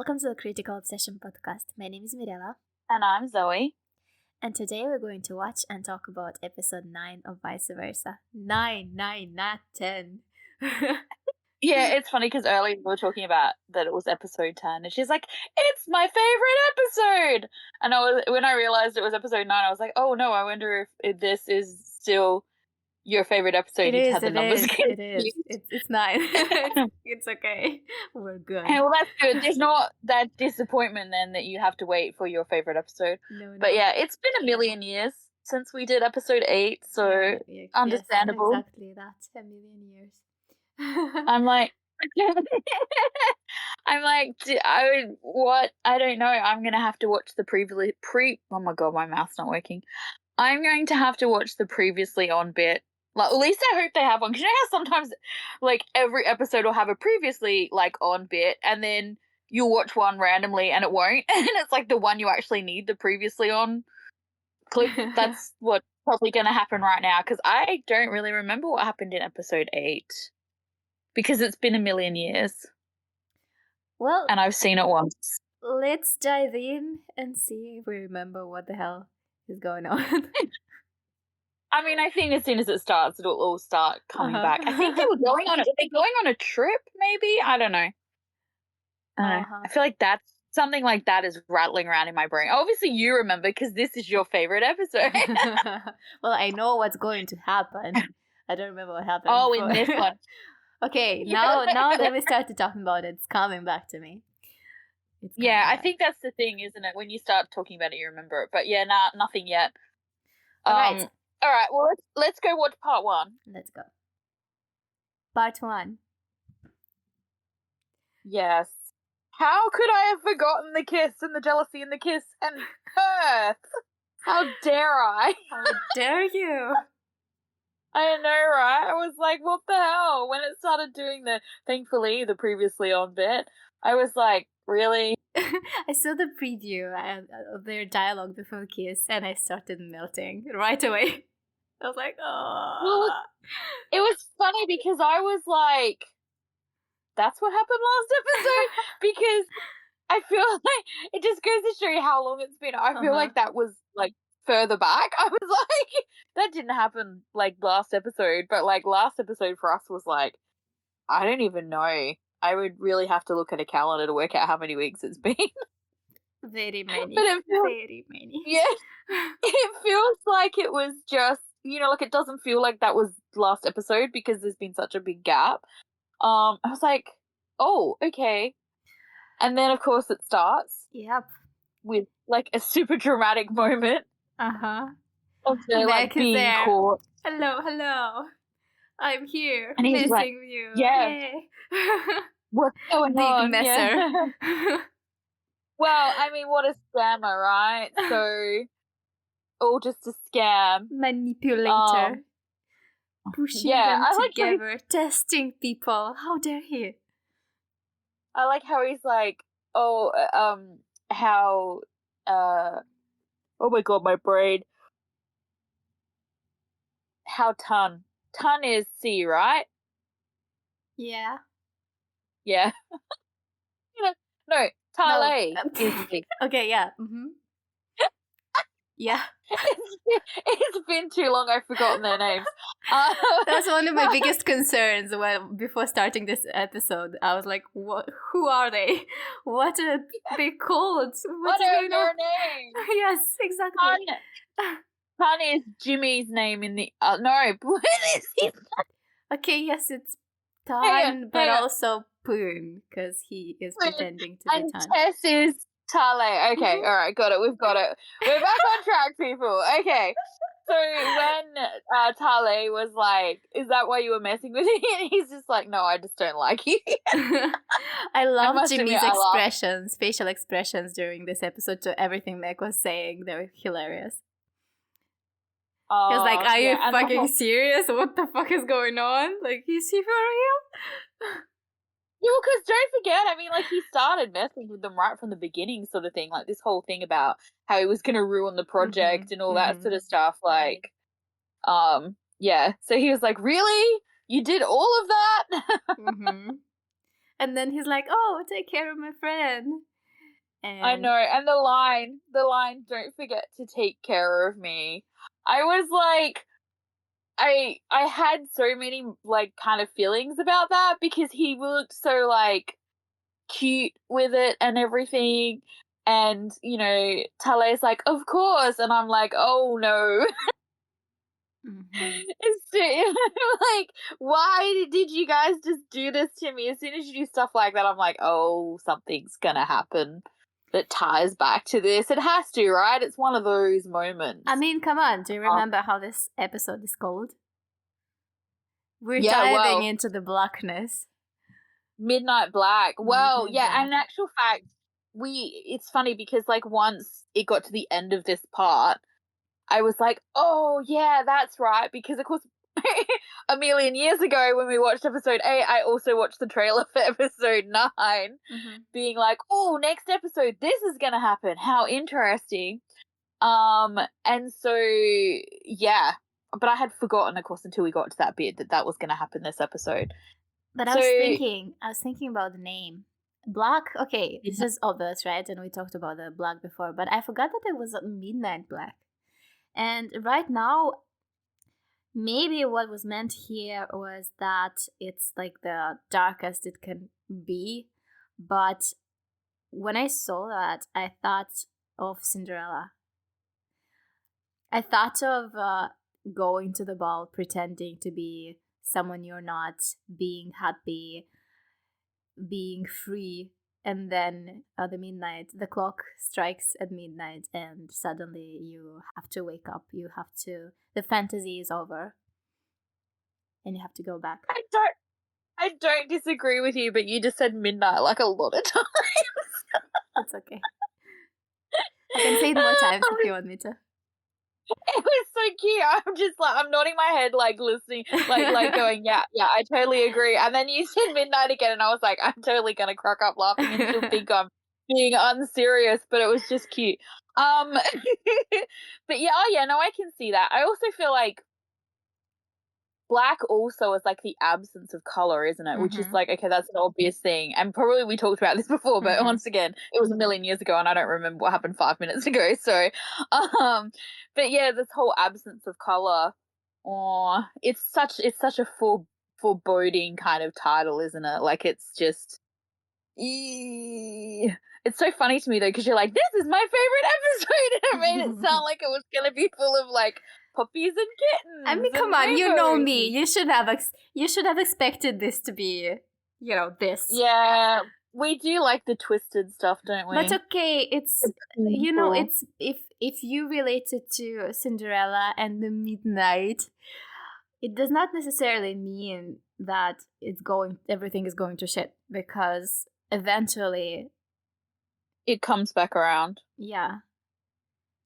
Welcome to the Critical Obsession podcast. My name is Mirella, And I'm Zoe. and today we're going to watch and talk about episode 9 of Vice Versa. 9, not 10. Yeah, it's funny because earlier we were talking about that it was episode 10, and she's like, "It's my favorite episode." And when I realized it was episode 9, I was like, "Oh no, I wonder if this is still your favorite episode." It You is, had the it numbers is, it is. confused. It's 9. It's okay. We're good. And well, that's good. There's not that disappointment then that you have to wait for your favorite episode. No. But yeah, it's been a million years since we did episode 8, so Yes, understandable. exactly, that's a million years. I'm like, what? I don't know. I'm gonna have to watch the oh my god, my mouth's not working. I'm going to have to watch the previously on bit. Like, at least I hope they have one. Because you know how sometimes, like, every episode will have a previously, like, on bit, and then you'll watch one randomly and it won't. And it's, like, the one you actually need, the previously on clip. That's what's probably going to happen right now. Because I don't really remember what happened in episode 8. Because it's been a million years. Well, And I've seen it once. let's dive in and see if we remember what the hell is going on. I mean, I think as soon as it starts, it'll all start coming back. I think were they going on a trip, maybe? I don't know. I feel like something like that is rattling around in my brain. Obviously, you remember because this is your favorite episode. Well, I know what's going to happen. I don't remember what happened. Oh, in this one. Okay, now that we started talking about it, it's coming back to me. Yeah, I think that's the thing, isn't it? When you start talking about it, you remember it. But yeah, nothing yet. All right. All right, well, let's go watch part 1. Let's go. Part 1. Yes. How could I have forgotten the kiss and the jealousy and the kiss and Perth? How dare I? How dare you? I know, right? I was like, what the hell? When it started doing thankfully, the previously on bit, I was like, really? I saw the preview of their dialogue before kiss, and I started melting right away. I was like, oh. Well, it was funny because I was like, that's what happened last episode? Because I feel like it just goes to show you how long it's been. I feel like that was like further back. I was like, that didn't happen like last episode, but like last episode for us was like, I don't even know. I would really have to look at a calendar to work out how many weeks it's been. Very many. But very many. Yeah. It feels like it was just, like it doesn't feel like that was last episode because there's been such a big gap. I was like, oh, okay. And then of course it starts. Yep. With like a super dramatic moment. Of the like being there. caught. Hello. I'm here. And he's missing like, you. yeah. Yay. What's going on? Big messer. Yeah. Well, I mean, what a scammer, right? So, all just a scam. Manipulator. Pushing them together. Testing people. How dare he? I like how he's like, oh my god, my brain. How ton is C, right? Yeah. Yeah. No, Tale is C. Okay, yeah. Yeah. It's been too long, I've forgotten their names. That's one of my biggest concerns before starting this episode. I was like, who are they? What are they called? What are their names? Yes, exactly. Tan is Jimmy's name in the... no, what is his name? Okay, yes, it's Tan, but also Poon, because he is pretending to be Tan. And Tess is Tale. Okay, all right, got it. We've got it. We're back on track, people. Okay. So when Tale was like, is that why you were messing with me? And he's just like, no, I just don't like you. I love Jimmy's expressions, facial expressions during this episode to everything Meg was saying. They were hilarious. He was like, are you fucking serious? What the fuck is going on? Like, is he for real? Yeah, because don't forget, I mean, like, he started messing with them right from the beginning sort of thing. Like, this whole thing about how he was going to ruin the project and all that sort of stuff. Like, yeah. So he was like, really? You did all of that? And then he's like, oh, take care of my friend. And I know, and the line, "Don't forget to take care of me." I was like, I had so many like kind of feelings about that because he looked so like cute with it and everything, and Tale's like, "Of course," and I'm like, "Oh no." It's like, why did you guys just do this to me? As soon as you do stuff like that, I'm like, oh, something's gonna happen that ties back to this. It has to, right? It's one of those moments. I mean, come on. Do you remember how this episode is called? We're diving into the blackness. Midnight Black. Well, Midnight Black. And in actual fact, it's funny because like once it got to the end of this part, I was like, oh, yeah, that's right. Because, of course, a million years ago when we watched episode 8, I also watched the trailer for episode 9, being like, oh, next episode, this is going to happen. How interesting. And so, yeah. But I had forgotten, of course, until we got to that bit that was going to happen this episode. But I was thinking about the name. Black, okay, this is obvious, right? And we talked about the black before, but I forgot that it was a Midnight Black. And right now, maybe what was meant here was that it's like the darkest it can be. But when I saw that, I thought of Cinderella. I thought of going to the ball, pretending to be someone you're not, being happy, being free. And then the clock strikes at midnight and suddenly you have to wake up. The fantasy is over. And you have to go back. I don't disagree with you, but you just said midnight like a lot of times. It's okay. I can say it more times if you want me to. It was so cute. I'm just like, I'm nodding my head, like listening, like going, yeah, I totally agree. And then you said midnight again, and I was like, I'm totally gonna crack up laughing, and she'll think I'm being unserious, but it was just cute. But yeah, no, I can see that. I also feel like black also is like the absence of color, isn't it? Which is like, okay, that's an obvious thing. And probably we talked about this before, but once again, it was a million years ago and I don't remember what happened 5 minutes ago. So, but yeah, this whole absence of color, it's such a foreboding kind of title, isn't it? Like it's just, it's so funny to me though, because you're like, this is my favorite episode, and it made it sound like it was going to be full of like puppies and kittens. I mean, come on, you know me. You should have expected this to be, this. Yeah, we do like the twisted stuff, don't we? But okay, it's it's if you relate it to Cinderella and the midnight, it does not necessarily mean that everything is going to shit, because eventually it comes back around. Yeah.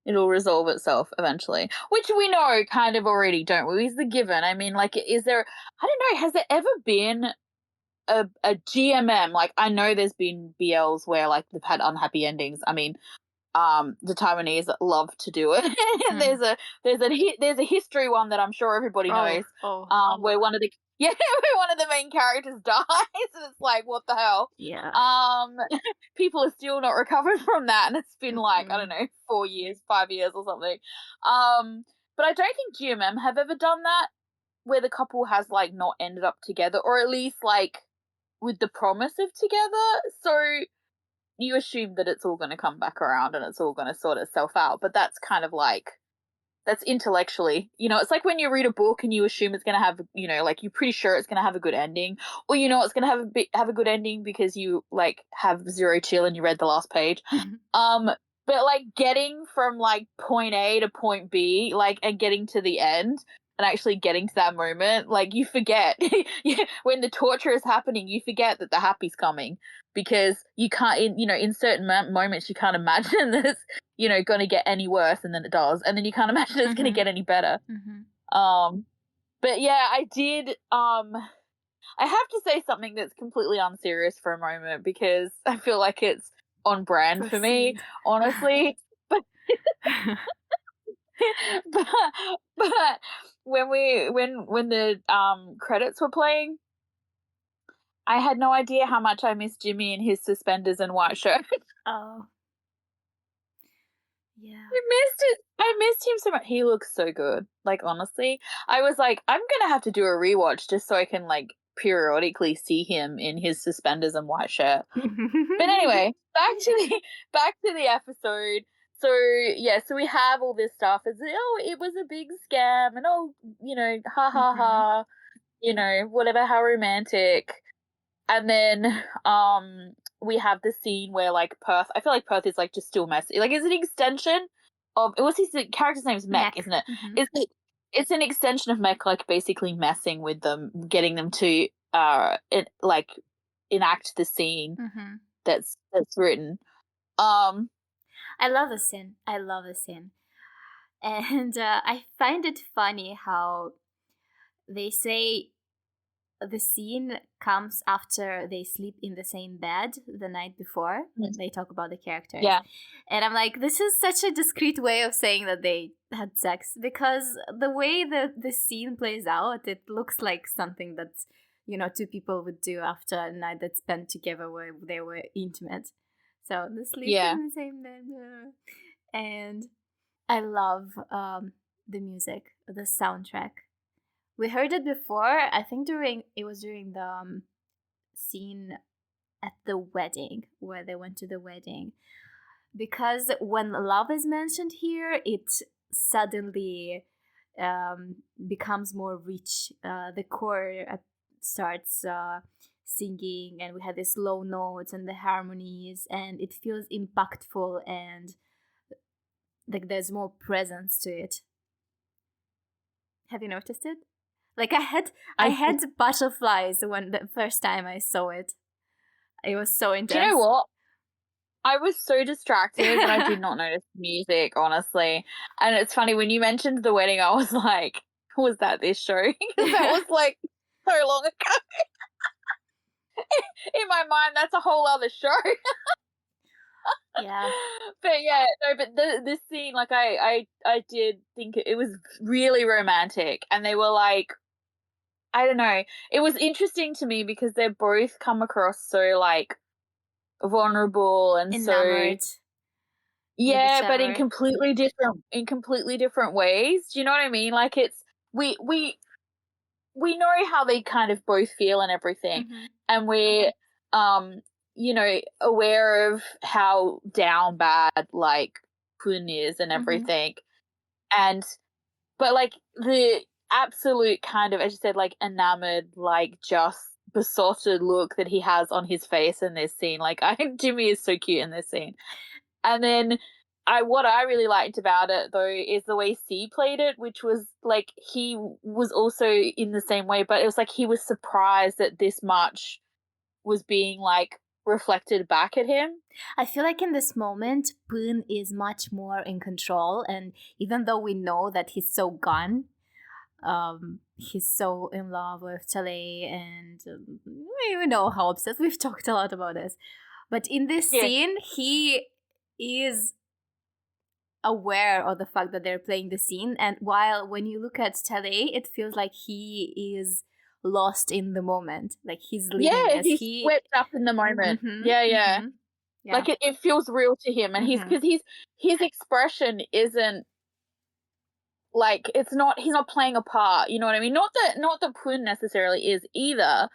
It'll resolve itself eventually, which we know kind of already, don't we? Is the given. I mean, like, is there, I don't know, has there ever been a GMM? Like, I know there's been BLs where, like, they've had unhappy endings. I mean, the Taiwanese love to do it. There's a history one that I'm sure everybody knows, where one of the main characters dies, and it's like, what the hell? Yeah. People are still not recovered from that, and it's been like, I don't know, 4 years, 5 years or something. But I don't think GMM have ever done that, where the couple has like not ended up together, or at least like with the promise of together. So you assume that it's all going to come back around and it's all going to sort itself out. But that's kind of like, that's intellectually, it's like when you read a book and you assume it's going to have, like you're pretty sure it's going to have a good ending, or it's going to have a good ending because you like have zero chill and you read the last page. But like getting from like point A to point B, like, and getting to the end and actually getting to that moment, like you forget when the torture is happening, you forget that the happy's coming, because you can't, in certain moments you can't imagine that it's, going to get any worse, and then it does, and then you can't imagine it's going to get any better. But yeah, I did, I have to say something that's completely unserious for a moment, because I feel like it's on brand for me, honestly. But but when the credits were playing, I had no idea how much I missed Jimmy in his suspenders and white shirt. Oh, Yeah. I missed it. I missed him so much. He looks so good. Like, honestly, I was like, I'm gonna have to do a rewatch just so I can like periodically see him in his suspenders and white shirt. But anyway, back to the episode. So yeah, so we have all this stuff. It's it was a big scam, and ha ha ha, whatever, how romantic. And then we have the scene where like Perth. I feel like Perth is like just still messy. Like it's an extension of what's his character's name's Mech, isn't it? It's an extension of Mech, like basically messing with them, getting them to enact the scene that's written. I love the scene. And I find it funny how they say the scene comes after they sleep in the same bed the night before. They talk about the characters. Yeah. And I'm like, this is such a discreet way of saying that they had sex, because the way the scene plays out, it looks like something that, two people would do after a night that's spent together where they were intimate. So the sleep in the same bed. And I love the music, the soundtrack. We heard it before, I think during the scene at the wedding, where they went to the wedding. Because when love is mentioned here, it suddenly becomes more rich. The choir starts singing, and we have these low notes and the harmonies, and it feels impactful, and like there's more presence to it. Have you noticed it? Like I had butterflies when the first time I saw it. It was so intense. Do you know what? I was so distracted that I did not notice the music, honestly. And it's funny, when you mentioned the wedding, I was like, was that this show? Because that was like so long ago. In my mind, that's a whole other show. Yeah. But yeah, no, but this scene, like I did think it was really romantic, and they were like, I don't know, it was interesting to me because they both come across so like vulnerable and enamored. So but in completely different ways. Do you know what I mean? Like it's we know how they kind of both feel and everything, and we're aware of how down bad like Kun is and everything, but like the absolute kind of, as you said, like enamored, like just besotted look that he has on his face in this scene. Like Jimmy is so cute in this scene. And then what I really liked about it though is the way C played it, which was like he was also in the same way, but it was like he was surprised that this much was being like reflected back at him. I feel like in this moment, Poon is much more in control, and even though we know that he's so gone, he's so in love with Tale, and we know how obsessed. We've talked a lot about this, but in this scene, he is aware of the fact that they're playing the scene, and while when you look at Tale, it feels like he is lost in the moment, like he's living he's swept up in the moment. Yeah. Like it feels real to him, and because his expression isn't like, he's not playing a part, you know what I mean? Not that Poon necessarily is either,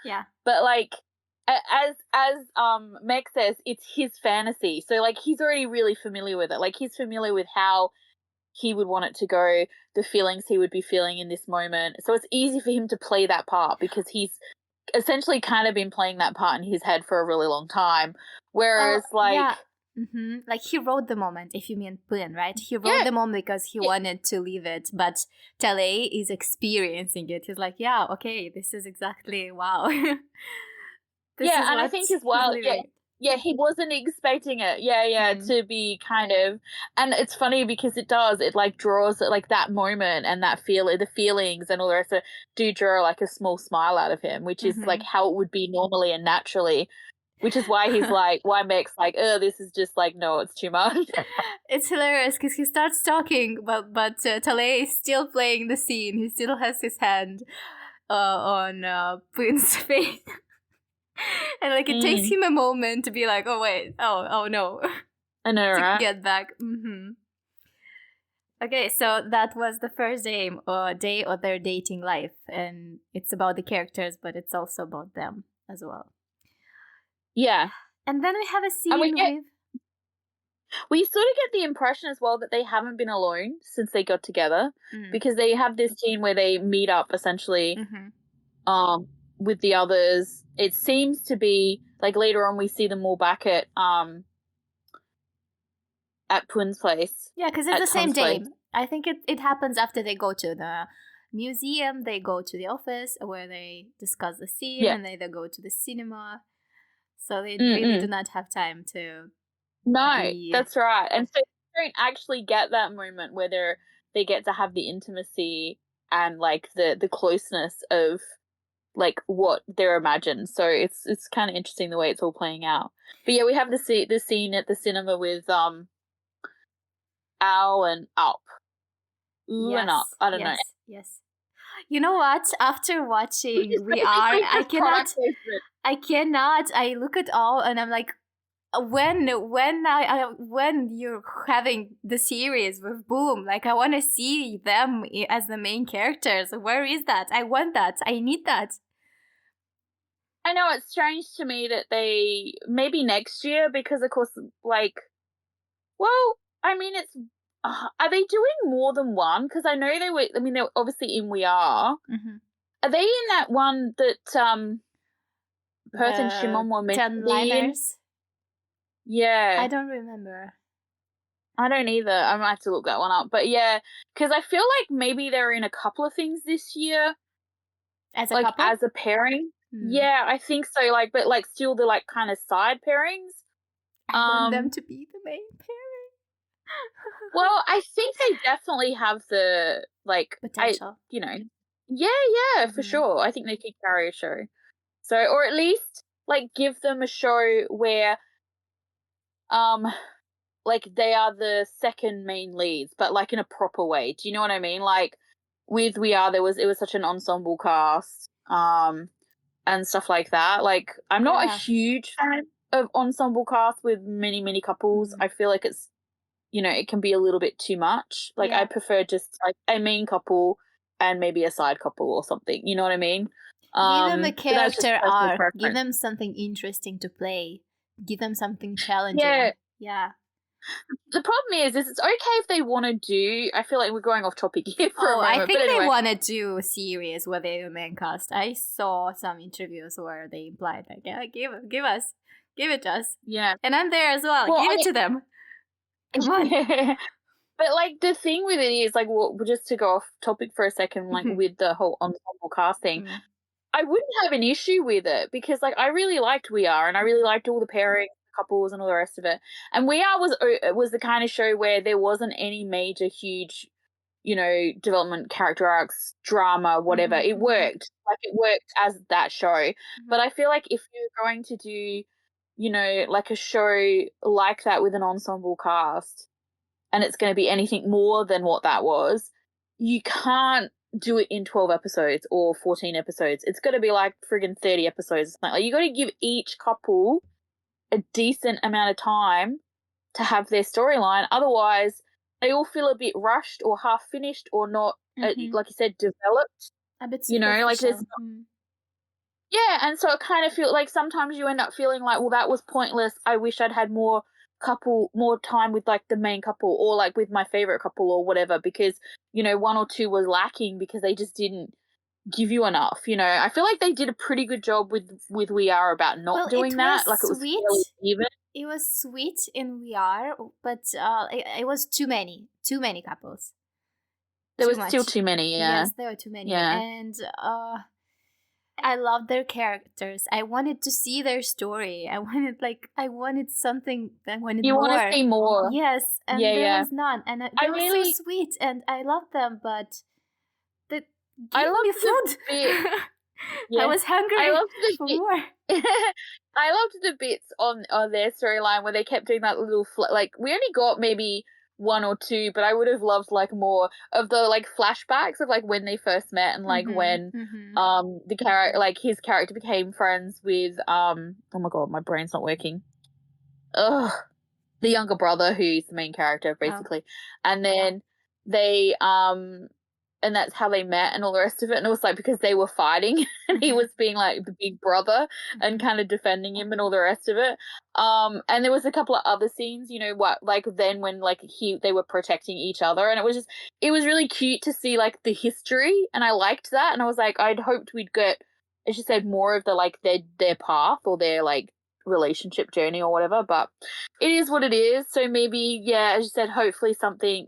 but like as Meg says, it's his fantasy, so like he's already really familiar with it. Like he's familiar with how he would want it to go, the feelings he would be feeling in this moment. So it's easy for him to play that part because he's essentially kind of been playing that part in his head for a really long time. Whereas like he wrote the moment, if you mean Poon, right? He wrote the moment because he wanted to leave it, but Tale is experiencing it. He's like, yeah, okay, this is exactly, wow. And I think as well, he wasn't expecting it, to be kind of, and it's funny because it like draws like that moment and that the feelings and all the rest of it do draw like a small smile out of him, which is like how it would be normally and naturally, which is why he's like, why Meg's like, oh, this is just like, no, it's too much. It's hilarious because he starts talking, but Tale is still playing the scene. He still has his hand on Poon's face. And like it takes him a moment to be like, oh wait, oh no, I know, right? To get back. Okay, so that was the first day of their dating life, and it's about the characters, but it's also about them as well. Yeah. And then we have a scene with... We sort of get the impression as well that they haven't been alone since they got together, because they have this scene where they meet up essentially with the others. It seems to be like later on we see them all back at Poon's place. Yeah, because it's the same day. I think it happens after they go to the museum, they go to the office where they discuss the scene, and they go to the cinema. So they really do not have time to... No, that's right. And so you don't actually get that moment where they get to have the intimacy and like the closeness of like what they're imagined. So it's kind of interesting the way it's all playing out. But yeah, we have the scene at the cinema with Al and Up. Ooh and Up. I don't know. Yes. You know what? After watching We Are, I cannot. I look at Al and I'm like, when you're having the series with Boom, like I want to see them as the main characters. Where is that? I want that. I need that. I know it's strange to me that they maybe next year, because of course, like, well, I mean, it's are they doing more than one? Because I know they were. I mean, they're obviously in We Are. Are they in that one that Perth and Shimon were meant to be in? Yeah. I don't remember. I don't either. I might have to look that one up. But yeah, because I feel like maybe they're in a couple of things this year. As a couple? As a pairing. Yeah, I think so. Like, but like still the like kind of side pairings. I want them to be the main pairing. Well, I think they definitely have the like potential. Yeah, for sure. I think they could carry a show. So, or at least like give them a show where like they are the second main leads, but like in a proper way. Do you know what I mean? Like with We Are, it was such an ensemble cast, and stuff like that. Like I'm not a huge fan of ensemble cast with many couples. I feel like it's, it can be a little bit too much. Like I prefer just like a main couple and maybe a side couple or something. You know what I mean? Give them a character arc. Give them something interesting to play. Give them something challenging. Yeah. The problem is it's okay if they want to do. I feel like we're going off topic here for a moment. I think they want to do a series where they're the main cast. I saw some interviews where they implied like, yeah, give it to us. Yeah, and I'm there as well. Give it to them. Come on. But like the thing with it is like, just to go off topic for a second, like with the whole ensemble cast thing, I wouldn't have an issue with it because like I really liked We Are and I really liked all the pairings, couples and all the rest of it. And We Are was the kind of show where there wasn't any major huge, development, character arcs, drama, whatever. It worked. Like it worked as that show. But I feel like if you're going to do, like a show like that with an ensemble cast and it's going to be anything more than what that was, you can't do it in 12 episodes or 14 episodes. It's got to be like friggin' 30 episodes. Like you got to give each couple a decent amount of time to have their storyline. Otherwise, they all feel a bit rushed or half finished or not, like you said, developed. A bit like there's yeah, and so it kind of feels like sometimes you end up feeling like, well, that was pointless. I wish I'd had more time with like the main couple or like with my favorite couple or whatever, because one or two was lacking because they just didn't give you enough. I feel like they did a pretty good job with We Are about not doing that. Like it was fairly even. It was sweet in We Are, but it was too many couples. There was still too many. Yeah. Yes, there were too many. Yeah. And I loved their characters. I wanted to see their story. I wanted something. I wanted more. You want to see more. Yes, and there was none. And they were so sweet, and I loved them, but I loved food. I was hungry for more. I loved the bits on their storyline where they kept doing that little like we only got maybe one or two, but I would have loved like more of the like flashbacks of like when they first met and like when the character, like his character became friends with oh my god, my brain's not working. The younger brother who's the main character basically. And then they and that's how they met and all the rest of it. And it was like because they were fighting and he was being like the big brother and kind of defending him and all the rest of it. And there was a couple of other scenes, you know, what like then when like they were protecting each other, and it was really cute to see like the history, and I liked that. And I was like, I'd hoped we'd get, as you said, more of the like their path or their like relationship journey or whatever. But it is what it is. So maybe, yeah, as you said, hopefully something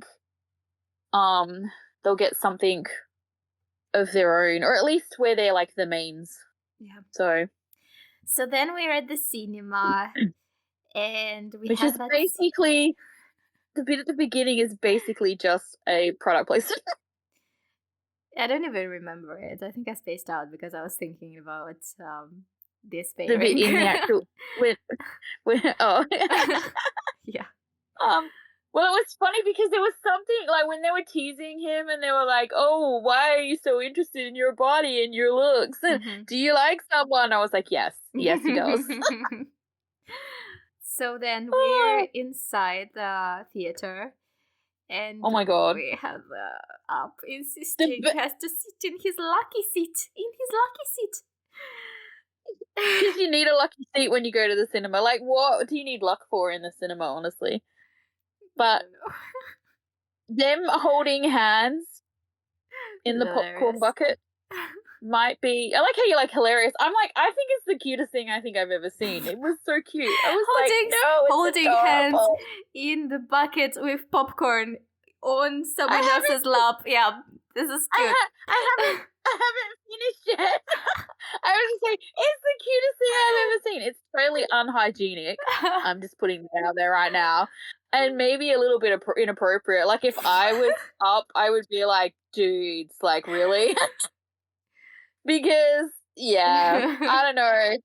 they'll get something of their own, or at least where they're like the mains. Yeah. So then we're at the cinema, and which is basically the bit at the beginning is basically just a product placement. I don't even remember it. I think I spaced out because I was thinking about this the bit in the actual oh yeah. Well, it was funny because there was something, like, when they were teasing him and they were like, oh, why are you so interested in your body and your looks? Mm-hmm. Do you like someone? I was like, yes, he does. So then we're inside the theater. And oh my God, we have Up insisting he has to sit in his lucky seat. Because you need a lucky seat when you go to the cinema. Like, what do you need luck for in the cinema, honestly? But them holding hands in the popcorn bucket might be. I like how you're like hilarious. I'm like, I think it's the cutest thing I think I've ever seen. It was so cute. I was holding hands in the bucket with popcorn on someone else's lap. Yeah, this is cute. I haven't finished yet. I was just like, it's the cutest thing I've ever seen. It's totally unhygienic. I'm just putting that out there right now. And maybe a little bit inappropriate. Like, if I was up, I would be like, dudes, like, really? Because, yeah, I don't know.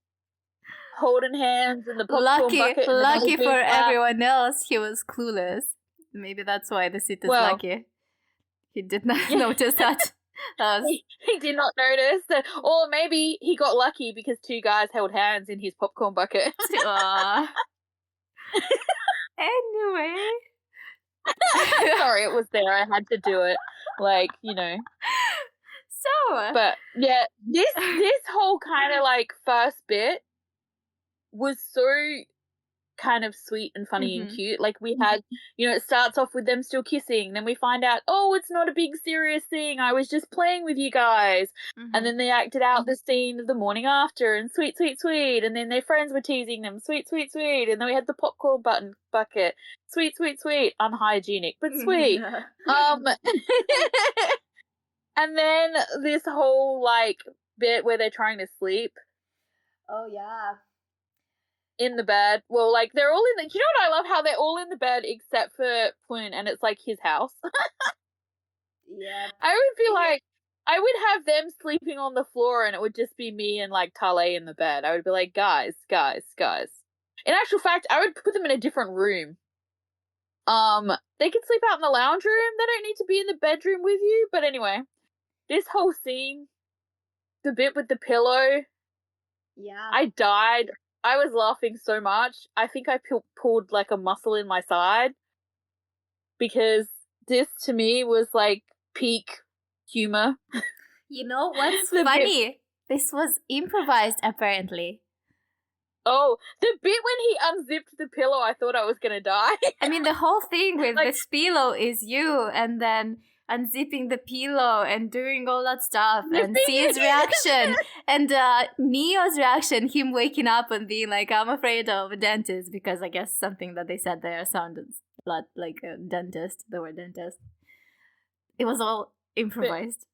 Holding hands in the popcorn bucket. Lucky for everyone else, he was clueless. Maybe that's why the seat is lucky. He did not notice that. He did not notice that. Or maybe he got lucky because two guys held hands in his popcorn bucket. Anyway. Sorry, it was there. I had to do it. Like, you know. So. But, yeah, this whole kind of, like, first bit was so kind of sweet and funny and cute. Like, we had, you know, it starts off with them still kissing. Then we find out, oh, it's not a big serious thing. I was just playing with you guys. And then they acted out the scene of the morning after and sweet, sweet, sweet. And then their friends were teasing them, sweet, sweet, sweet. And then we had the popcorn bucket, sweet, sweet, sweet. Unhygienic, but sweet. And then this whole, like, bit where they're trying to sleep. Oh, yeah. In the bed. Well, like, they're all in the... Do you know what I love? How they're all in the bed except for Poon, and it's, like, his house. Yeah. I would be like... I would have them sleeping on the floor, and it would just be me and, like, Tale in the bed. I would be like, guys. In actual fact, I would put them in a different room. They could sleep out in the lounge room. They don't need to be in the bedroom with you. But anyway, this whole scene, the bit with the pillow... Yeah. I died. I was laughing so much. I think I pulled like a muscle in my side because this to me was like peak humor. You know what's funny? This was improvised apparently. Oh, the bit when he unzipped the pillow, I thought I was going to die. I mean, the whole thing with like, this pillow is you, and then unzipping the pillow and doing all that stuff, and C's reaction and Neo's reaction, him waking up and being like, I'm afraid of a dentist, because I guess something that they said there sounded a lot like a dentist, the word dentist. It was all improvised.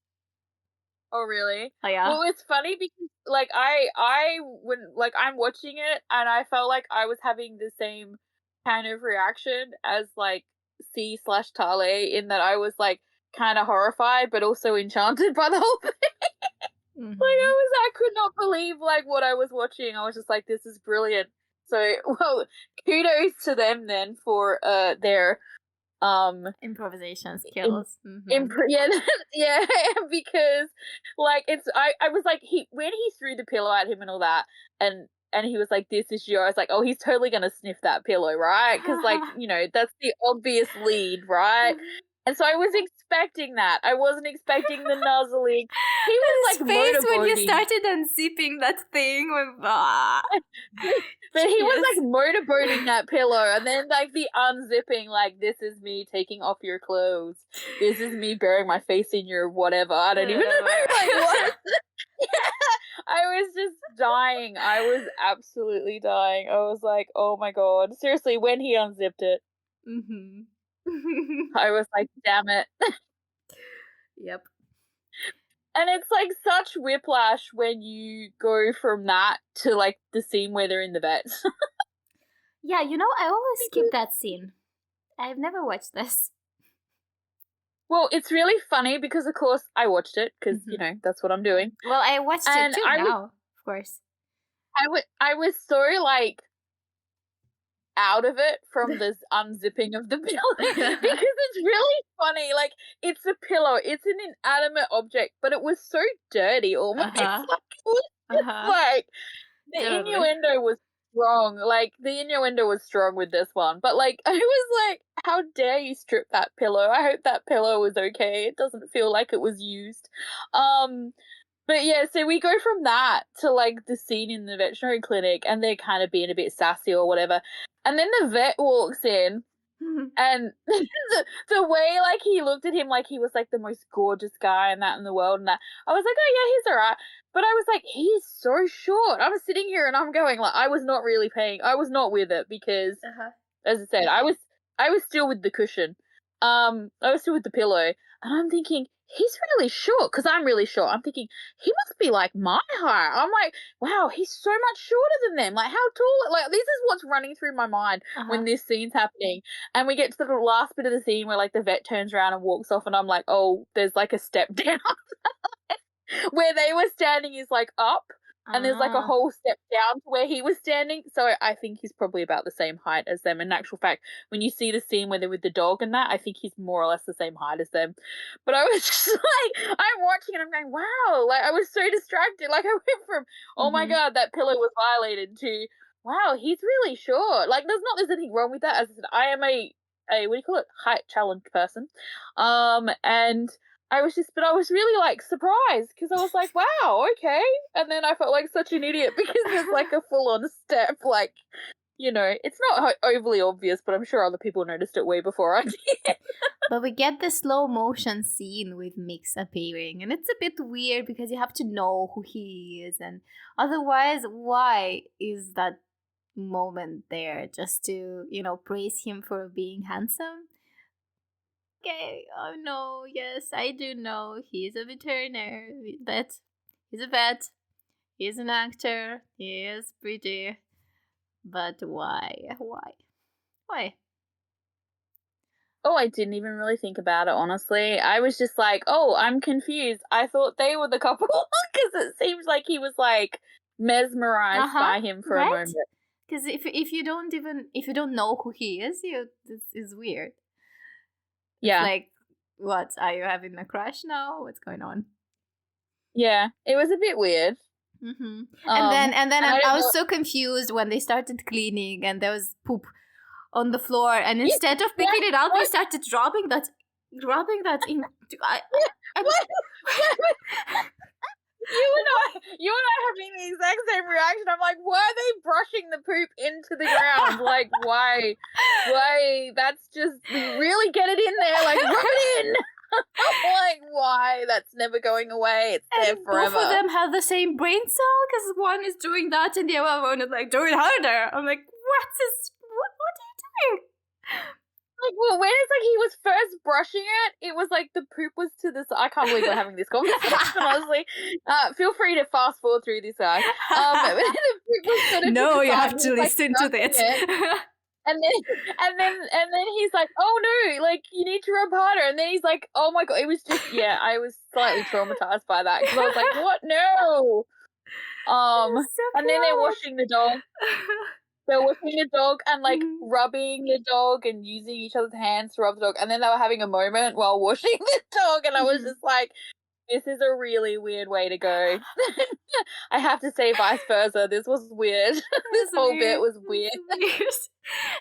Oh, really? Oh, yeah. Well, it's funny because, like, I'm watching it and I felt like I was having the same kind of reaction as, like, C/Tale, in that I was, like, kind of horrified but also enchanted by the whole thing. Like, I could not believe, like, what I was watching. I was just like, this is brilliant. So, well, kudos to them then for their improvisation skills. Yeah, because like it's I was like, when he threw the pillow at him and all that, and he was like, this is your, I was like, oh, he's totally gonna sniff that pillow, right? Because, like, you know, that's the obvious lead, right? And so I was expecting that. I wasn't expecting the nuzzling. He was his like face when you motorboating. started unzipping that thing. But he was like motorboating that pillow, and then like the unzipping, like, this is me taking off your clothes. This is me burying my face in your whatever. I don't even know. Like, what? I was just dying. I was absolutely dying. I was like, oh my god. Seriously, when he unzipped it, I was like, damn it. Yep. And it's like such whiplash when you go from that to like the scene where they're in the vet. Yeah, I always skip that scene. I've never watched this. Well, it's really funny because, of course, I watched it because, that's what I'm doing. Well, I watched it too now, of course. I was so, like, out of it from this unzipping of the pillow because it's really funny. Like, it's a pillow. It's an inanimate object, but it was so dirty almost. Like, it was just like, the innuendo was strong. Like, the innuendo was strong with this one. But, like, I was like, how dare you strip that pillow? I hope that pillow was okay. It doesn't feel like it was used. But yeah, so we go from that to like the scene in the veterinary clinic, and they're kind of being a bit sassy or whatever. And then the vet walks in, and the way like he looked at him like he was like the most gorgeous guy and that in the world, and that I was like, oh yeah, he's alright. But I was like, he's so short. I'm sitting here and I'm going like, I was not with it because, as I said, I was still with the cushion. I was still with the pillow, and I'm thinking, he's really short because I'm really short. I'm thinking he must be like my height. I'm like, wow, he's so much shorter than them. Like, how tall? Like, this is what's running through my mind when this scene's happening. And we get to the last bit of the scene where like the vet turns around and walks off, and I'm like, oh, there's like a step down. Where they were standing is like up, and there's like a whole step down to where he was standing. So I think he's probably about the same height as them. In actual fact, when you see the scene where they're with the dog and that, I think he's more or less the same height as them. But I was just like, I'm watching and I'm going, wow, like I was so distracted. Like I went from, oh my god, that pillow was violated, to, wow, he's really short. Like there's anything wrong with that. As I said, I am a what do you call it, height challenged person. And I was really like surprised because I was like, wow, okay. And then I felt like such an idiot because there's like a full on step, like, it's not overly obvious, but I'm sure other people noticed it way before I did. But we get the slow motion scene with Mix appearing, and it's a bit weird because you have to know who he is, and otherwise, why is that moment there? Just to, praise him for being handsome? Okay, oh no, yes, I do know he's a veterinary vet. He's a vet. He's an actor. He is pretty. But why? Why? Oh, I didn't even really think about it, honestly. I was just like, oh, I'm confused. I thought they were the couple because it seems like he was like mesmerized by him for a moment. Because if you don't know who he is, this is weird. Yeah. Like, what? Are you having a crush now? What's going on? Yeah, it was a bit weird. And then I was so confused when they started cleaning and there was poop on the floor, and instead of picking it out, they started dropping that in. What? You and I having the exact same reaction. I'm like, why are they brushing the poop into the ground? Like, why? That's just, really get it in there. Like, rub it in. Like, why? That's never going away. It's there forever. Both of them have the same brain cell because one is doing that and the other one is like, do it harder. I'm like, what are you doing? Like, well, when it's like he was first brushing it was like the poop was to the side. I can't believe we're having this conversation, honestly. Feel free to fast forward through this, guys. The poop was sort of no, you have to listen to this. And then he's like, oh no, like you need to rub harder. And then he's like, oh my god, it was just, I was slightly traumatized by that because I was like, what? No. And then they're washing the dog. They were washing the dog and like rubbing the dog and using each other's hands to rub the dog. And then they were having a moment while washing the dog, and I was just like, this is a really weird way to go. I have to say vice versa. This was weird. This whole bit was weird.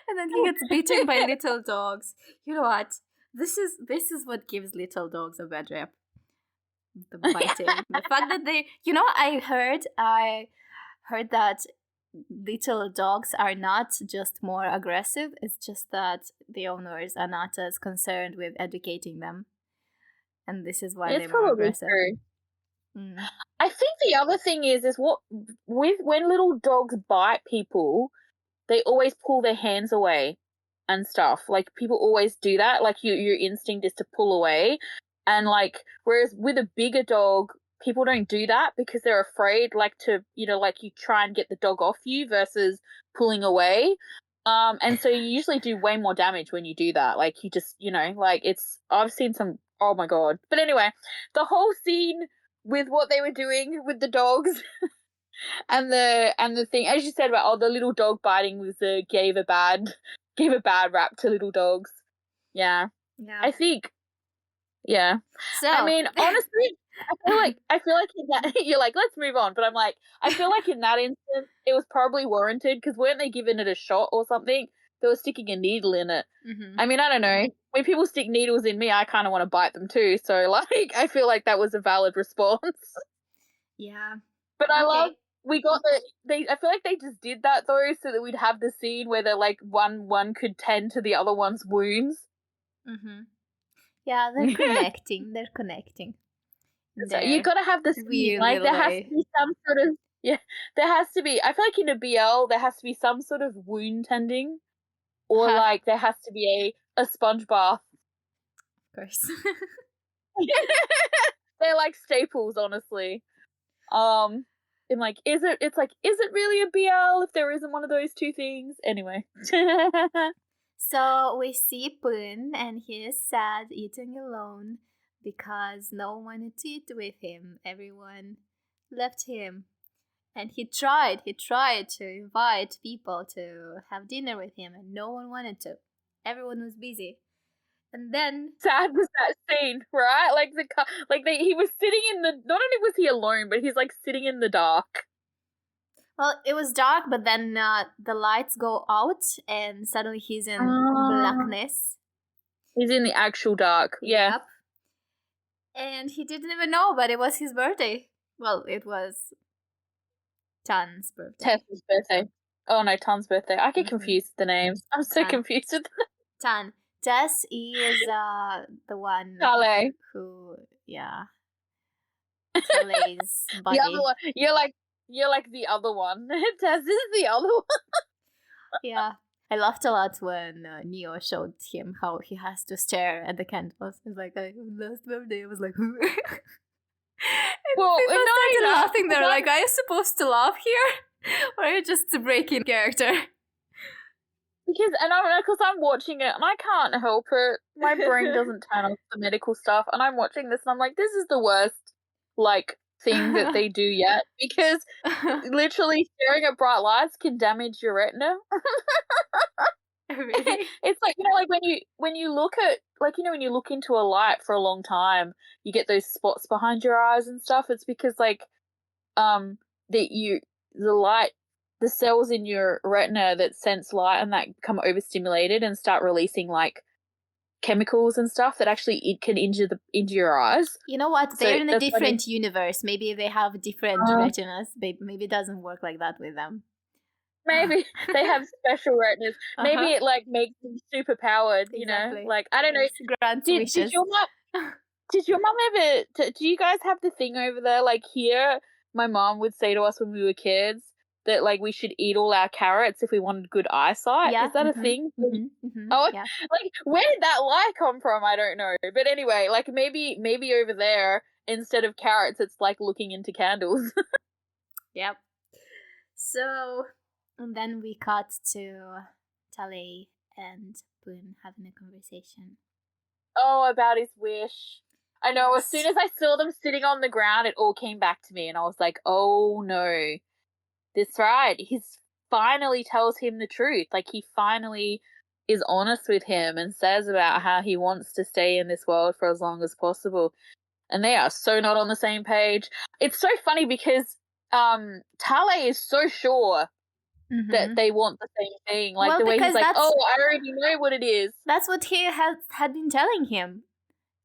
And then he gets beaten by little dogs. You know what? This is what gives little dogs a bad rep. The biting. The fact that they, I heard that little dogs are not just more aggressive, it's just that the owners are not as concerned with educating them. And this is why they're more aggressive. True. I think the other thing is when little dogs bite people, they always pull their hands away and stuff. Like, people always do that. Like, your instinct is to pull away. And, like, whereas with a bigger dog, people don't do that because they're afraid, like, to, like, you try and get the dog off you versus pulling away. And so you usually do way more damage when you do that. Like, you just, like, I've seen some, oh my God. But anyway, the whole scene with what they were doing with the dogs and the thing, as you said about, the little dog biting gave a bad rap to little dogs. Yeah. I think, yeah. So, I mean, honestly, I feel like in that, you're like, let's move on. But I'm like, I feel like in that instance, it was probably warranted because weren't they giving it a shot or something? They were sticking a needle in it. Mm-hmm. I mean, I don't know. When people stick needles in me, I kind of want to bite them too. So, like, I feel like that was a valid response. Yeah. But I love, I feel like they just did that though so that we'd have the scene where they're like, one could tend to the other one's wounds. Mm-hmm. Yeah, they're connecting. They're connecting. So you gotta have this scene. Like, there has to be some sort of, there has to be, I feel like in a BL, there has to be some sort of wound tending. Or, like, there has to be a sponge bath. Of course. They're like staples, honestly. And, like, is it really a BL if there isn't one of those two things? Anyway. So we see Poon, and he is sad, eating alone, because no one wanted to eat with him. Everyone left him. And he tried to invite people to have dinner with him, and no one wanted to. Everyone was busy. And then sad was that scene, right? Like, he was sitting in the, not only was he alone, but he's like sitting in the dark. Well, it was dark, but then the lights go out, and suddenly he's in blackness. He's in the actual dark. Yeah. Yep. And he didn't even know, but it was his birthday. Well, it was Tan's birthday. Tessa's birthday. Oh no, Tan's birthday. I get confused with the names. I'm so confused with them. Tan. Tess is the one Tale. who, yeah. Tale's buddy. The other one. You're like the other one. Tess is the other one. Yeah. I laughed a lot when Neo showed him how he has to stare at the candles. He's like, last birthday. I was like, who? Well, people started laughing. They're like, are you supposed to laugh here? Or are you just breaking character? Because I'm watching it and I can't help it. My brain doesn't turn off the medical stuff, and I'm watching this and I'm like, this is the worst, like, thing that they do yet, because literally staring at bright lights can damage your retina. Really? It's like, like when you look at, like, when you look into a light for a long time, you get those spots behind your eyes and stuff. It's because, like, the light, the cells in your retina that sense light and that become overstimulated and start releasing, like, chemicals and stuff that actually it can injure your eyes. You know what? They're in a different universe. Maybe they have different retinas. Maybe it doesn't work like that with them. Maybe they have special retinas. Maybe it, like, makes them super powered. Exactly. Like, I don't know. Grant wishes. Did your mum ever? Do you guys have the thing over there? Like, here, my mom would say to us when we were kids that, like, we should eat all our carrots if we wanted good eyesight. Yeah. Is that a thing? Oh, yeah. Like, where did that lie come from? I don't know. But anyway, like, maybe over there, instead of carrots, it's like looking into candles. Yep. So, and then we cut to Tale and Poon having a conversation. Oh, about his wish. I know, as soon as I saw them sitting on the ground, it all came back to me, and I was like, oh no. That's right. He finally tells him the truth. Like, he finally is honest with him and says about how he wants to stay in this world for as long as possible. And they are so not on the same page. It's so funny because Tale is so sure that they want the same thing. Like, the way he's like, I already know what it is. That's what he had been telling him.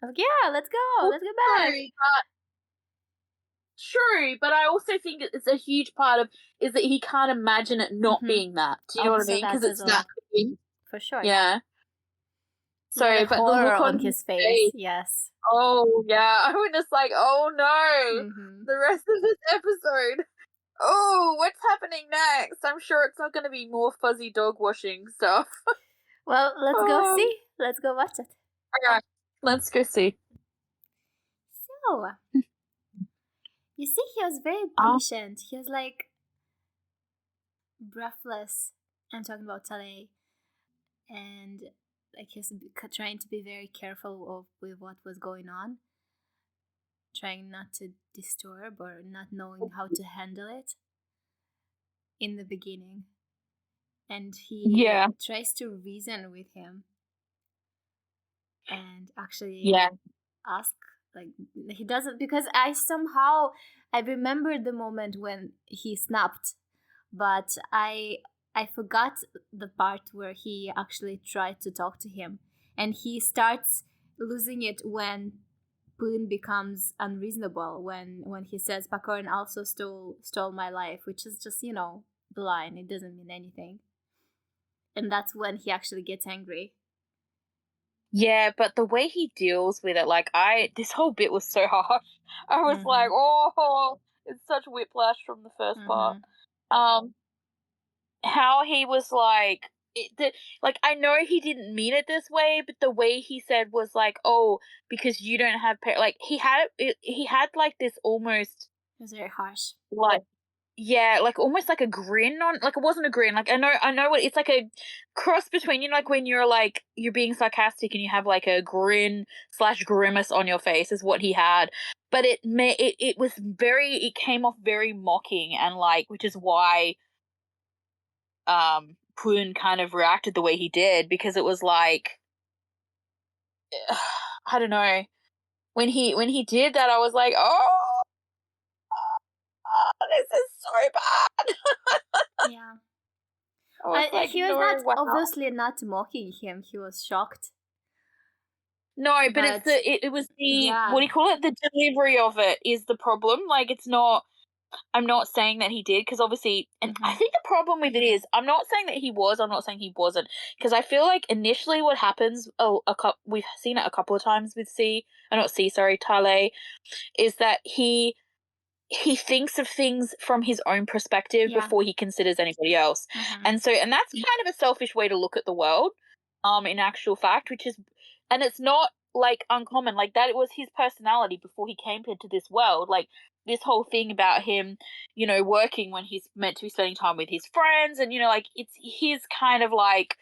Like, yeah, let's go back. True, but I also think it's a huge part of is that he can't imagine it not being that. Do you know what I mean? Because it's that thing. For sure. Yeah. Sorry, but the look on his face, yes. Oh, yeah. I was just like, oh no. The rest of this episode. Oh, what's happening next? I'm sure it's not going to be more fuzzy dog washing stuff. Well, let's go see. Let's go watch it. Okay, let's go see. So, you see, he was very patient. He was like breathless. I'm talking about Tale. And like he's trying to be very careful with what was going on. Trying not to disturb or not knowing how to handle it in the beginning. And he tries to reason with him. And actually ask, like, he doesn't, because I remembered the moment when he snapped, but I forgot the part where he actually tried to talk to him, and he starts losing it when Poon becomes unreasonable, when he says Pakorn also stole my life, which is just, the line, it doesn't mean anything. And that's when he actually gets angry. Yeah, but the way he deals with it, like, this whole bit was so harsh. I was like, oh, it's such whiplash from the first part. How he was like, I know he didn't mean it this way, but the way he said was like, oh, because you don't have like, he had like this almost. It was very harsh. Like, yeah, like almost like a grin on, like it wasn't a grin. Like I know what it's like, a cross between, like when you're like, you're being sarcastic and you have like a grin / grimace on your face is what he had. But it came off very mocking, and like, which is why Poon kind of reacted the way he did, because it was like, I don't know, when he did that, I was like, oh, this is so bad. Yeah. He was obviously not mocking him. He was shocked. No, but it was the what do you call it? The delivery of it is the problem. Like, it's not. I'm not saying that he did, because obviously, and I think the problem with it is, I'm not saying that he was. I'm not saying he wasn't, because I feel like initially what happens, we've seen it a couple of times with Tale, is that he thinks of things from his own perspective before he considers anybody else. And that's kind of a selfish way to look at the world, in actual fact, which is, and it's not like uncommon, like that. It was his personality before he came into this world. Like, this whole thing about him, working when he's meant to be spending time with his friends, and, like, it's his kind of like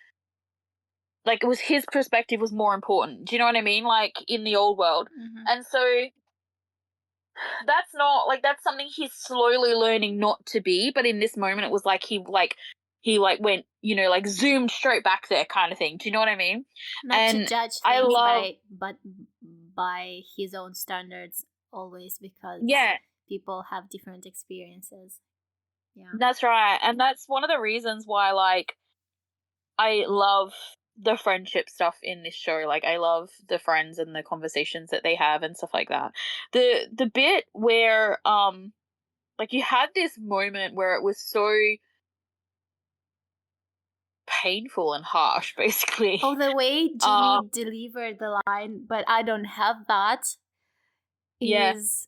it was his perspective was more important. Do you know what I mean? Like, in the old world. And so that's not, like, that's something he's slowly learning not to be, but in this moment it was like he went, like zoomed straight back there kind of thing. Do you know what I mean? Not to judge things by his own standards always, because people have different experiences. Yeah. That's right. And that's one of the reasons why, like, I love the friendship stuff in this show. Like, I love the friends and the conversations that they have and stuff like that. The bit where like, you had this moment where it was so painful and harsh, basically. Oh, the way Jimmy delivered the line, but I don't have that, is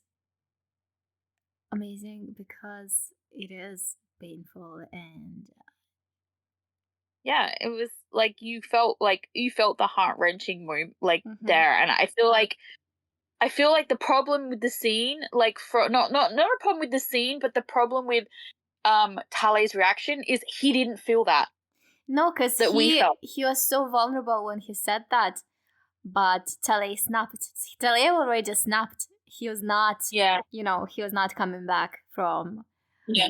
amazing, because it is painful. And it was like you felt the heart-wrenching moment, like, there. And I feel like the problem with the scene, like, for not a problem with the scene, but the problem with Tale's reaction is he didn't feel that. No, because he was so vulnerable when he said that, but Tale snapped. Tale already snapped. He was not, he was not coming back from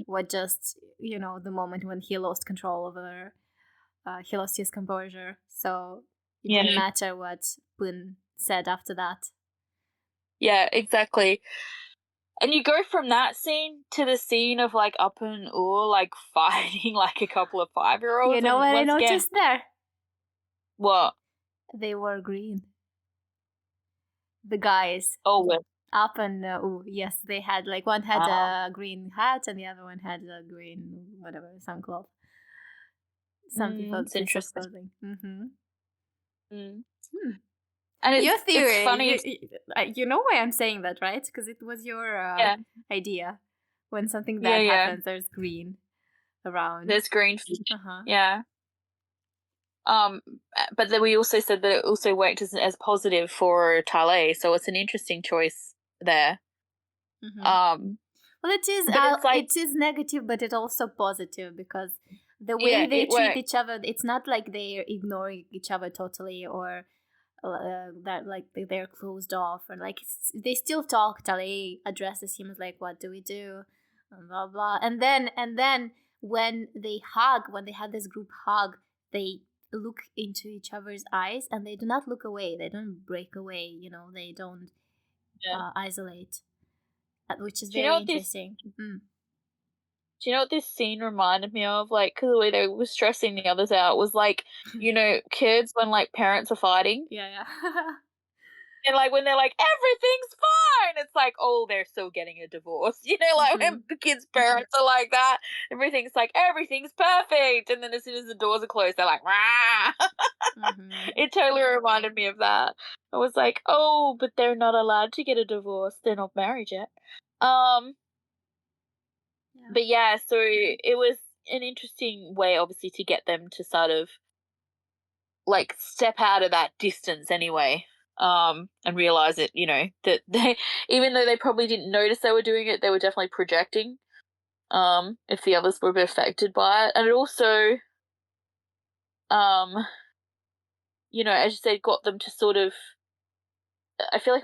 what just, the moment when he lost control over, he lost his composure. So it didn't matter what Poon said after that. Yeah, exactly. And you go from that scene to the scene of, like, Up and Ur, like, fighting, like, a couple of 5-year-olds. You know what I noticed there? What? They were green. The guys. Oh, well. Up and yes, they had, like, one had a green hat and the other one had a green whatever, some cloth. Some people it's interesting. And your theory, it's funny. You know why I'm saying that, right? Because it was your idea. When something bad happens, there's green around. There's green. Yeah. But then we also said that it also worked as positive for Tale, so it's an interesting choice there. Well, it is. It is negative, but it's also positive because the way they treat each other, it's not like they're ignoring each other totally, or that like they're closed off, or like they still talk. Tale addresses him as like, "What do we do?" And blah blah. And then when they hug, when they have this group hug, they look into each other's eyes and they do not look away. They don't break away. You know, they don't isolate. Which is very interesting. Do you know what this scene reminded me of? Like, because the way they were stressing the others out was like, you know, kids when, like, parents are fighting. Yeah. And, like, when they're like, everything's fine, it's like, oh, they're still getting a divorce. You know, like, when the kids' parents are like that, everything's like, everything's perfect. And then as soon as the doors are closed, they're like, rah. It totally reminded me of that. I was like, oh, but they're not allowed to get a divorce. They're not married yet. But yeah, so it was an interesting way, obviously, to get them to sort of, like, step out of that distance anyway. And realize it, you know, that they, even though they probably didn't notice they were doing it, they were definitely projecting, if the others were affected by it. And it also, you know, as you said, got them to sort of, I feel like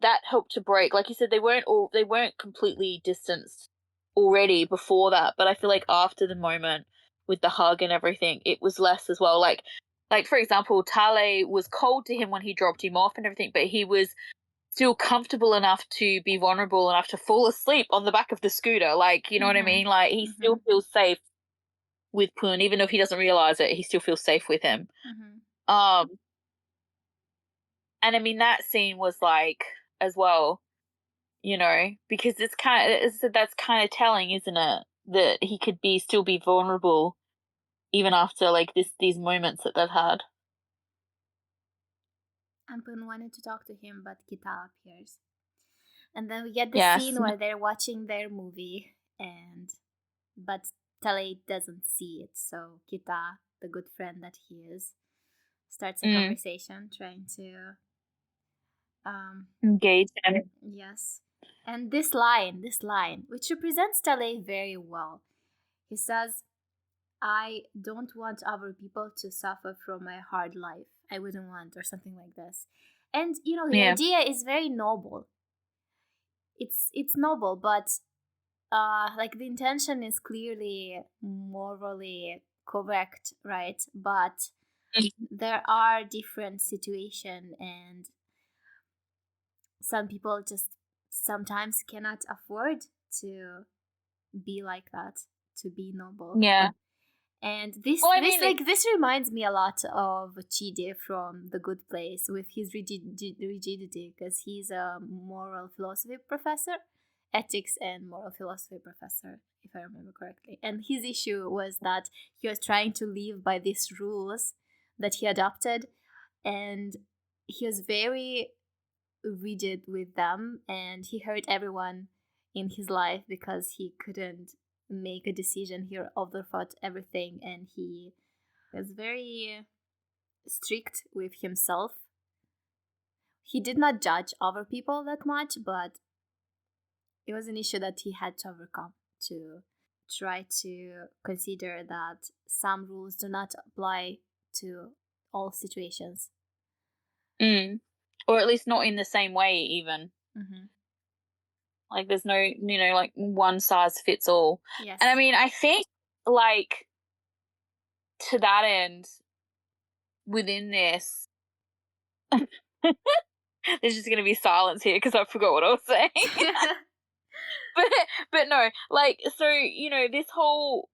that helped to break, like you said, they weren't completely distanced already before that, but I feel like after the moment with the hug and everything, it was less as well. Like, for example, Tale was cold to him when he dropped him off and everything, but he was still comfortable enough to be vulnerable enough to fall asleep on the back of the scooter. Like, you know what I mean? Like, he still feels safe with Poon, even if he doesn't realize it, he still feels safe with him. And I mean, that scene was like, as well, you know, because it's that's kind of telling, isn't it? That he could still be vulnerable even after, like, these moments that they've had. Ampun wanted to talk to him, but Kita appears. And then we get the scene where they're watching their movie, but Tale doesn't see it. So Kita, the good friend that he is, starts a conversation, trying to engage him. Yes. And this line, which represents Tale very well. He says, I don't want other people to suffer from my hard life. I wouldn't want, or something like this. And, you know, the idea is very noble. It's noble, but like, the intention is clearly morally correct, right? But there are different situations, and some people just sometimes cannot afford to be like that, to be noble. Yeah. And this reminds me a lot of Chide from The Good Place, with his rigidity, because he's a moral philosophy professor, ethics and moral philosophy professor, if I remember correctly. And his issue was that he was trying to live by these rules that he adopted, and he was very rigid with them, and he hurt everyone in his life because he couldn't make a decision. He overthought everything, and he was very strict with himself. He did not judge other people that much, but it was an issue that he had to overcome, to try to consider that some rules do not apply to all situations. Or at least not in the same way, even. Like, there's no, you know, like, one size fits all. Yes. And I mean, I think, like, to that end, within this, there's just going to be silence here because I forgot what I was saying. but no, like, so, this whole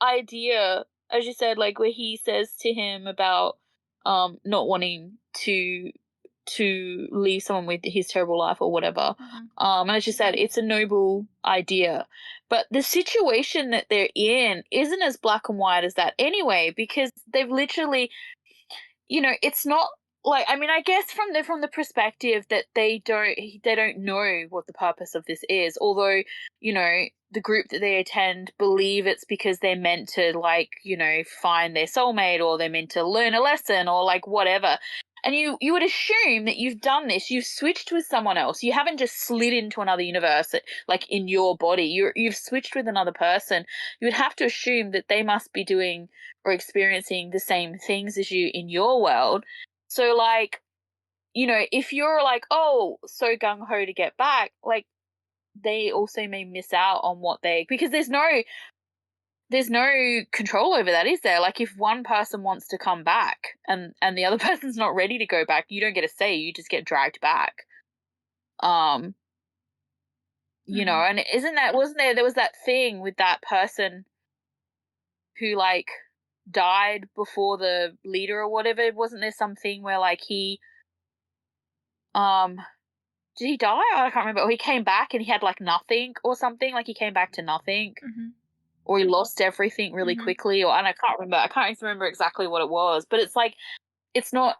idea, as you said, like, where he says to him about not wanting to leave someone with his terrible life or whatever. And as you said, it's a noble idea, but the situation that they're in isn't as black and white as that anyway, because they've literally, it's not like, I mean, I guess from the perspective that they don't know what the purpose of this is, although, the group that they attend believe it's because they're meant to, like, find their soulmate, or they're meant to learn a lesson, or like whatever. And you would assume that you've done this, you've switched with someone else. You haven't just slid into another universe, like in your body. You've switched with another person. You would have to assume that they must be doing or experiencing the same things as you in your world. So, like, if you're like, oh, so gung-ho to get back, like, they also may miss out on because there's no control over that, is there? Like, if one person wants to come back and the other person's not ready to go back, you don't get a say, you just get dragged back. And there was that thing with that person who, like, died before the leader or whatever. Wasn't there something where, like, he did he die? I can't remember. Or he came back and he had, like, nothing or something. Like, he came back to nothing. Or he lost everything really quickly, and I can't remember. I can't even remember exactly what it was. But it's like, it's not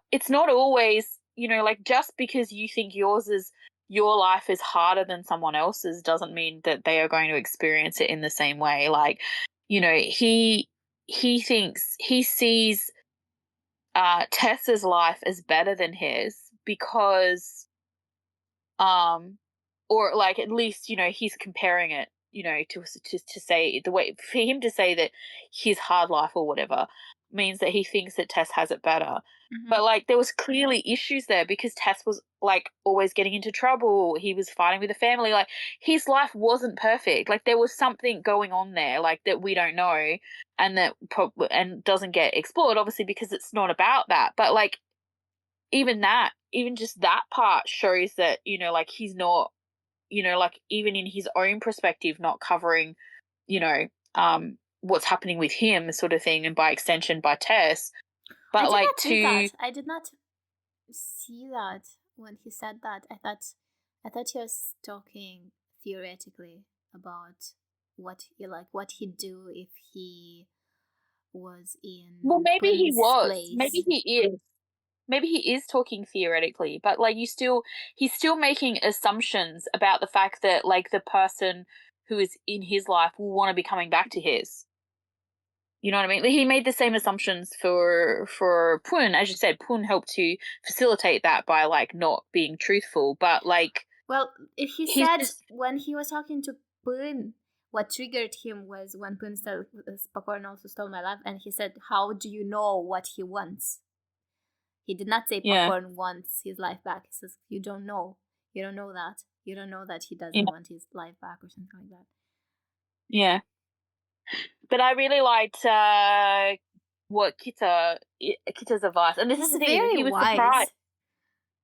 always, like, just because you think your life is harder than someone else's doesn't mean that they are going to experience it in the same way. Like, he sees Tessa's life as better than his because, or, like, at least, he's comparing it, to say the way for him to say that his hard life or whatever means that he thinks that Tess has it better. But, like, there was clearly issues there because Tess was, like, always getting into trouble. He was fighting with the family. Like, his life wasn't perfect. Like, there was something going on there, like, that we don't know, and that and doesn't get explored, obviously, because it's not about that. But, like, even just that part shows that, like, he's not, like, even in his own perspective, not covering, what's happening with him, sort of thing, and by extension by Tess. But, like, I did not see that when he said that. I thought he was talking theoretically about what he'd do if he was in. Well, maybe he was. Place. Maybe he is. Maybe he is talking theoretically, but, like, he's still making assumptions about the fact that, like, the person who is in his life will want to be coming back to his. You know what I mean? He made the same assumptions for Pun. As you said, Pun helped to facilitate that by, like, not being truthful. But, like, well, if he said when he was talking to Pun, what triggered him was when Pun said, "Popcorn also stole my life," and he said, "How do you know what he wants?" He did not say Popcorn wants his life back. He says, "You don't know. You don't know that. You don't know that he doesn't want his life back," or something like that. Yeah. But I really liked what Kita's advice. And this is the thing, he was surprised.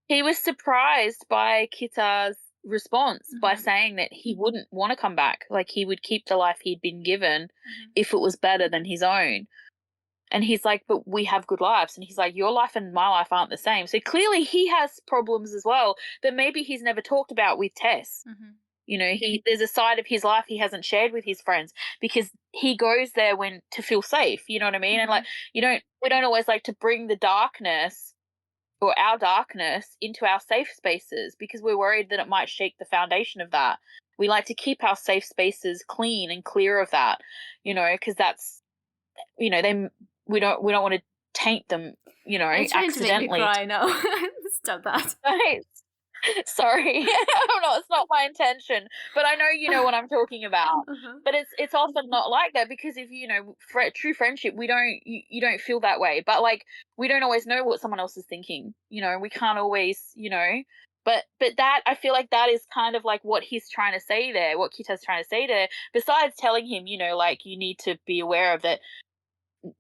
He was surprised by Kita's response by saying that he wouldn't want to come back. Like, he would keep the life he'd been given if it was better than his own. And he's like, but we have good lives. And he's like, your life and my life aren't the same. So clearly he has problems as well that maybe he's never talked about with Tess. There's a side of his life he hasn't shared with his friends because he goes there to feel safe. You know what I mean? And, like, we don't always like to bring the darkness or our darkness into our safe spaces because we're worried that it might shake the foundation of that. We like to keep our safe spaces clean and clear of that, because that's, we don't want to taint them, It's accidentally. To make me cry now. Stop that. Right. Sorry. It's not my intention, but I know you know what I'm talking about. But it's often not like that because if true friendship, you don't feel that way. But, like, we don't always know what someone else is thinking. We can't always, But that, I feel like that is kind of like what he's trying to say there, what Kita's trying to say there. Besides telling him, like, you need to be aware of that.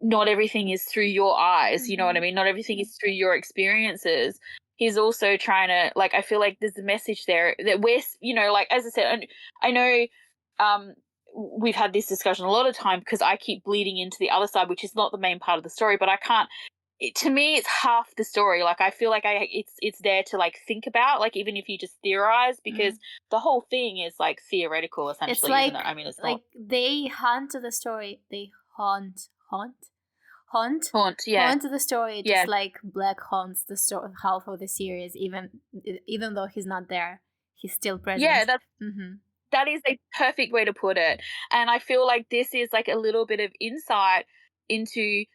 Not everything is through your eyes. You know what I mean? Not everything is through your experiences. he's also trying to, like, I feel like there's a message there that we're, you know, like, as I said, and I know we've had this discussion a lot of time because I keep bleeding into the other side, which is not the main part of the story, but I can't, to me, it's half the story. Like, I feel like it's there to, like, think about, like, even if you just theorize, because the whole thing is, like, theoretical, essentially, it's like, isn't it? I mean, it's like not... they haunt the story. They haunt yeah. haunt the story, just like Black haunts the story, half of the series. Even though he's not there, he's still present. Yeah, that is a perfect way to put it. And I feel like this is, like, a little bit of insight into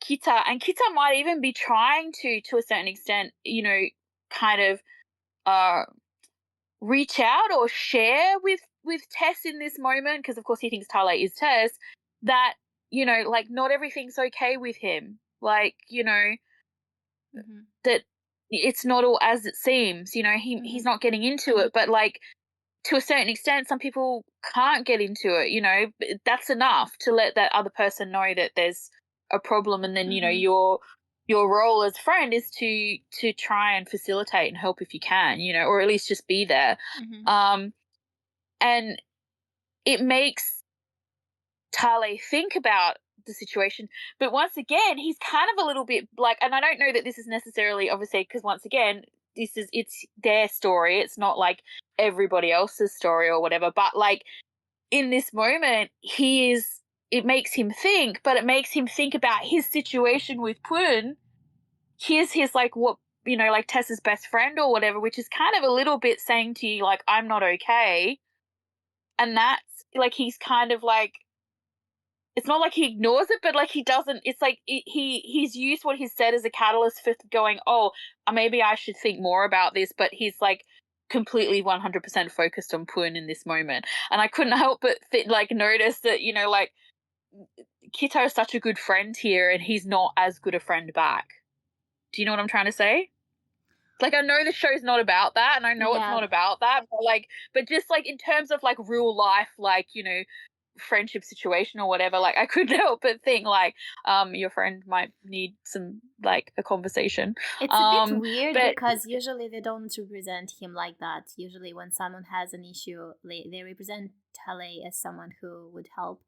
Kita, and Kita might even be trying to a certain extent, you know, kind of reach out or share with Tess in this moment, because of course he thinks Tale is Tess, that, you know, like, not everything's okay with him, like, you know, that it's not all as it seems, you know, he's not getting into it, but, like, to a certain extent, some people can't get into it, you know, that's enough to let that other person know that there's a problem, and then, you know, your role as friend is to try and facilitate and help if you can, you know, or at least just be there. And it makes Tale think about the situation, but once again, he's kind of a little bit like, and I don't know that this is necessarily, obviously, because once again, it's their story, it's not like everybody else's story or whatever, but, like, in this moment, it makes him think, but it makes him think about his situation with Pun. Here's his, like, what, you know, like, Tessa's best friend or whatever, which is kind of a little bit saying to you, like, I'm not okay. And that's, like, he's kind of, like, it's not like he ignores it, but, like, he doesn't, it's like he's used what he's said as a catalyst for going, oh, maybe I should think more about this, but he's, like, completely 100% focused on Pun in this moment. And I couldn't help but notice that, you know, like, Kito is such a good friend here, and he's not as good a friend back. Do you know what I'm trying to say? Like, I know the show's not about that, and I know it's not about that, but just, like, in terms of, like, real life, like, you know, friendship situation or whatever, like, I couldn't help but think, like, your friend might need some, like, a conversation. It's a bit weird because usually they don't represent him like that. Usually when someone has an issue, they represent Tale as someone who would help.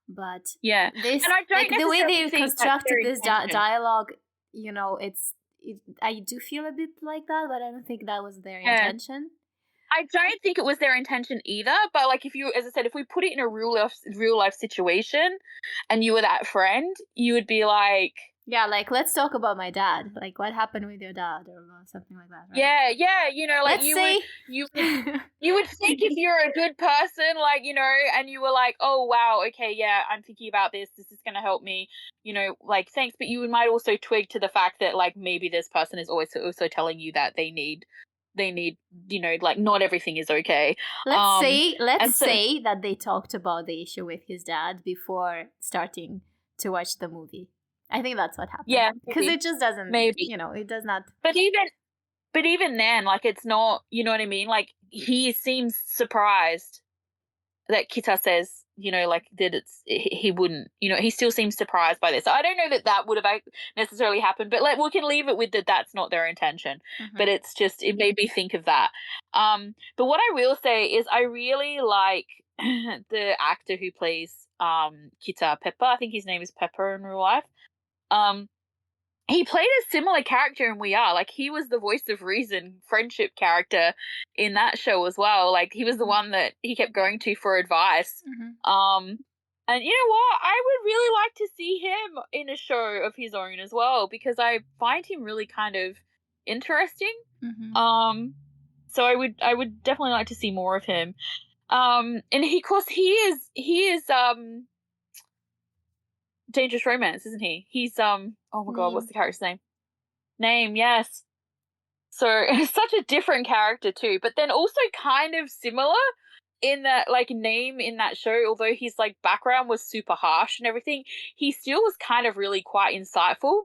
But this, and I don't, like, the way they constructed this dialogue, you know, I do feel a bit like that, but I don't think that was their intention. I don't think it was their intention either, but, like, if you, as I said, if we put it in a real life situation and you were that friend, you would be like, yeah, like, let's talk about my dad. Like, what happened with your dad, or something like that, right? Yeah, you know, like, you would think if you're a good person, like, you know, and you were like, oh, wow, okay, yeah, I'm thinking about this is going to help me, you know, like, thanks, but you might also twig to the fact that, like, maybe this person is also telling you that they need, you know, like, not everything is okay. Let's say that they talked about the issue with his dad before starting to watch the movie. I think that's what happened. Yeah, because it just doesn't. Maybe, you know, it does not. But even then, like, it's not. You know what I mean? Like, he seems surprised that Kita says, you know, like, that he wouldn't. You know, he still seems surprised by this. I don't know that would have necessarily happened, but, like, we can leave it with that. That's not their intention. But it's just, it made me think of that. But what I will say is, I really like the actor who plays Kita, Pepper. I think his name is Pepper in real life. He played a similar character in We Are. Like, he was the voice of reason, friendship character in that show as well. Like, he was the one that he kept going to for advice. And you know what? I would really like to see him in a show of his own as well, because I find him really kind of interesting. So I would definitely like to see more of him. And of course he is Dangerous Romance, isn't he? He's oh my god, what's the character's name? Yes. So such a different character too, but then also kind of similar in that, like, name in that show. Although his, like, background was super harsh and everything, he still was kind of really quite insightful.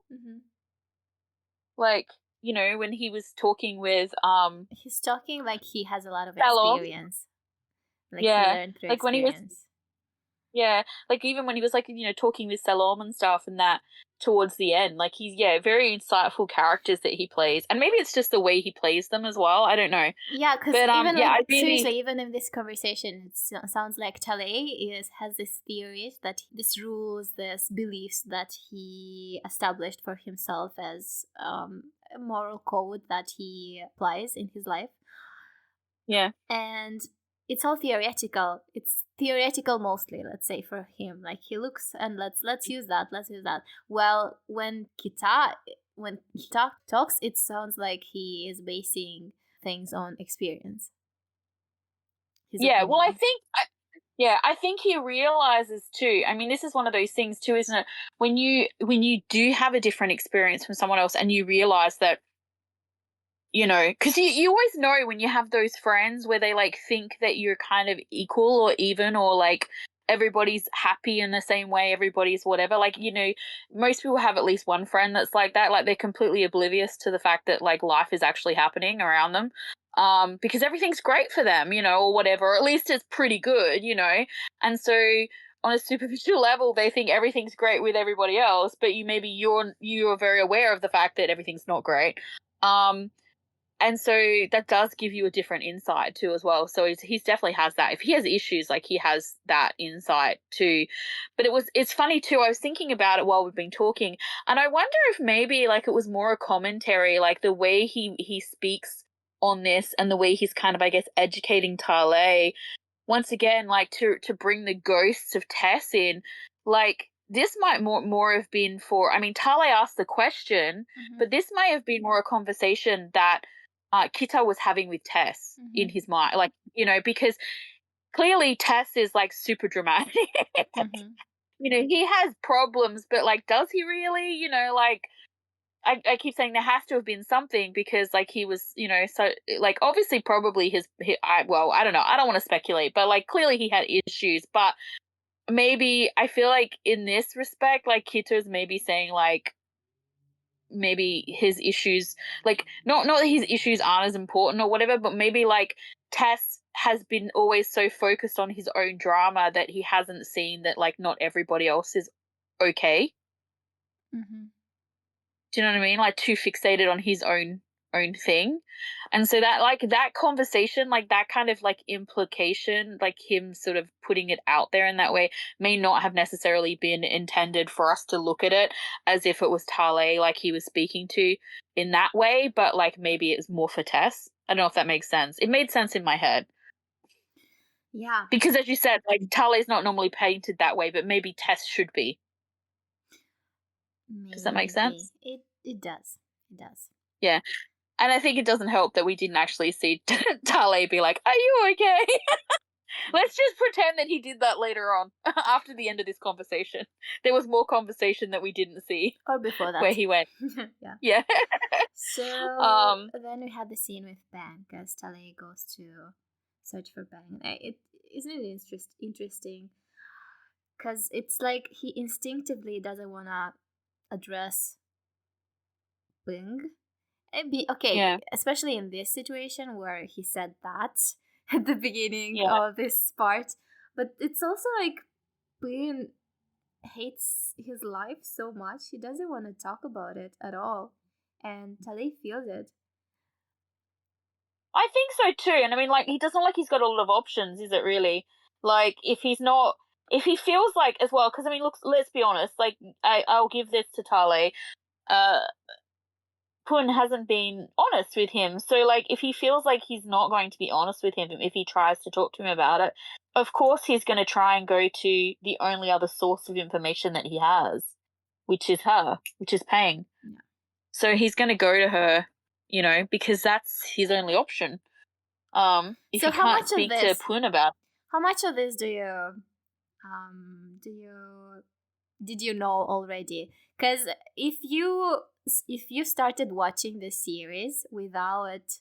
Like, you know, when he was talking with he's talking like he has a lot of experience. Like, he learned through like experience. when he was, like, even when he was, like, you know, talking with Salom and stuff, and that, towards the end. Like, he's, very insightful characters that he plays. And maybe it's just the way he plays them as well. I don't know. Yeah, because seriously, even in this conversation, it sounds like Talay has this theories, this rules, this beliefs that he established for himself as a moral code that he applies in his life. Yeah. And it's all theoretical. It's theoretical mostly, let's say, for him. Like, he looks and let's use that. Well, when Kita talks, it sounds like he is basing things on experience. Well, I think he realizes too. I mean, this is one of those things too, isn't it? When you do have a different experience from someone else, and you realize that, because you always know when you have those friends where they like think that you're kind of equal or even, or like everybody's happy in the same way, everybody's whatever. Like, most people have at least one friend that's like that. Like, they're completely oblivious to the fact that like life is actually happening around them. Because everything's great for them, or whatever, or at least it's pretty good, and so on a superficial level, they think everything's great with everybody else, but you're very aware of the fact that everything's not great. And so that does give you a different insight too as well. So he's definitely has that. If he has issues, like, he has that insight too. But it's funny too. I was thinking about it while we've been talking, and I wonder if maybe like it was more a commentary, like the way he speaks on this and the way he's kind of, I guess, educating Talay once again, like to bring the ghosts of Tess in. Like, this might more have been for, I mean, Talay asked the question, but this might have been more a conversation that Kita was having with Tess in his mind, like, because clearly Tess is like super dramatic. He has problems, but like, does he really? Like, I keep saying there has to have been something, because like he was, so like, obviously probably I don't know, I don't want to speculate, but like clearly he had issues, but maybe I feel like in this respect, like Kita's maybe saying like, maybe his issues, like, not that his issues aren't as important or whatever, but maybe like Tess has been always so focused on his own drama that he hasn't seen that like not everybody else is okay. Do you know what I mean? Like, too fixated on his own thing. And so that, like, that conversation, like that kind of like implication, like him sort of putting it out there in that way, may not have necessarily been intended for us to look at it as if it was Talay, like he was speaking to in that way, but like maybe it was more for Tess. I don't know if that makes sense. It made sense in my head. Yeah. Because as you said, like, Talay's not normally painted that way, but maybe Tess should be. Maybe. Does that make sense? It does. It does. Yeah. And I think it doesn't help that we didn't actually see Talay be like, "Are you okay?" Let's just pretend that he did that later on, after the end of this conversation. There was more conversation that we didn't see. Or before that. Where he went. Yeah. So then we had the scene with Bang, because Talay goes to search for Bang. Isn't it interesting? Because it's like he instinctively doesn't want to address Bing. Especially in this situation where he said that at the beginning of this part. But it's also like Bing hates his life so much, he doesn't want to talk about it at all. And Talay feels it. I think so too. And I mean, like, he doesn't like he's got a lot of options, is it really? Like, if he feels like, as well, because I mean, look, let's be honest, like, I'll give this to Talay. Pun hasn't been honest with him. So, like, if he feels like he's not going to be honest with him, if he tries to talk to him about it, of course he's going to try and go to the only other source of information that he has, which is her, which is Pang. Yeah. So he's going to go to her, because that's his only option. If so, you can't speak to Pun about it. How much of this did you know already? Because if you started watching the series without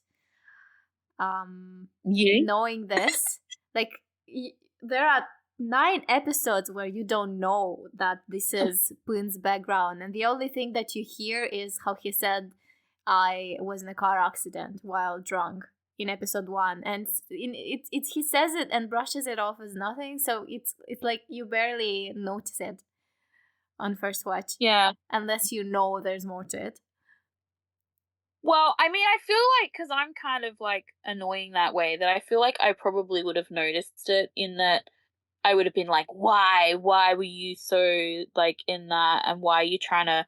knowing this, like, there are 9 episodes where you don't know that this is Pun's background, and the only thing that you hear is how he said, "I was in a car accident while drunk" in episode 1, and it's he says it and brushes it off as nothing, so it's like you barely notice it. on first watch. Yeah. Unless you know there's more to it. Well, I mean, I feel like, because I'm kind of, like, annoying that way, that I feel like I probably would have noticed it, in that I would have been like, why? Why were you so, like, in that, and why are you trying to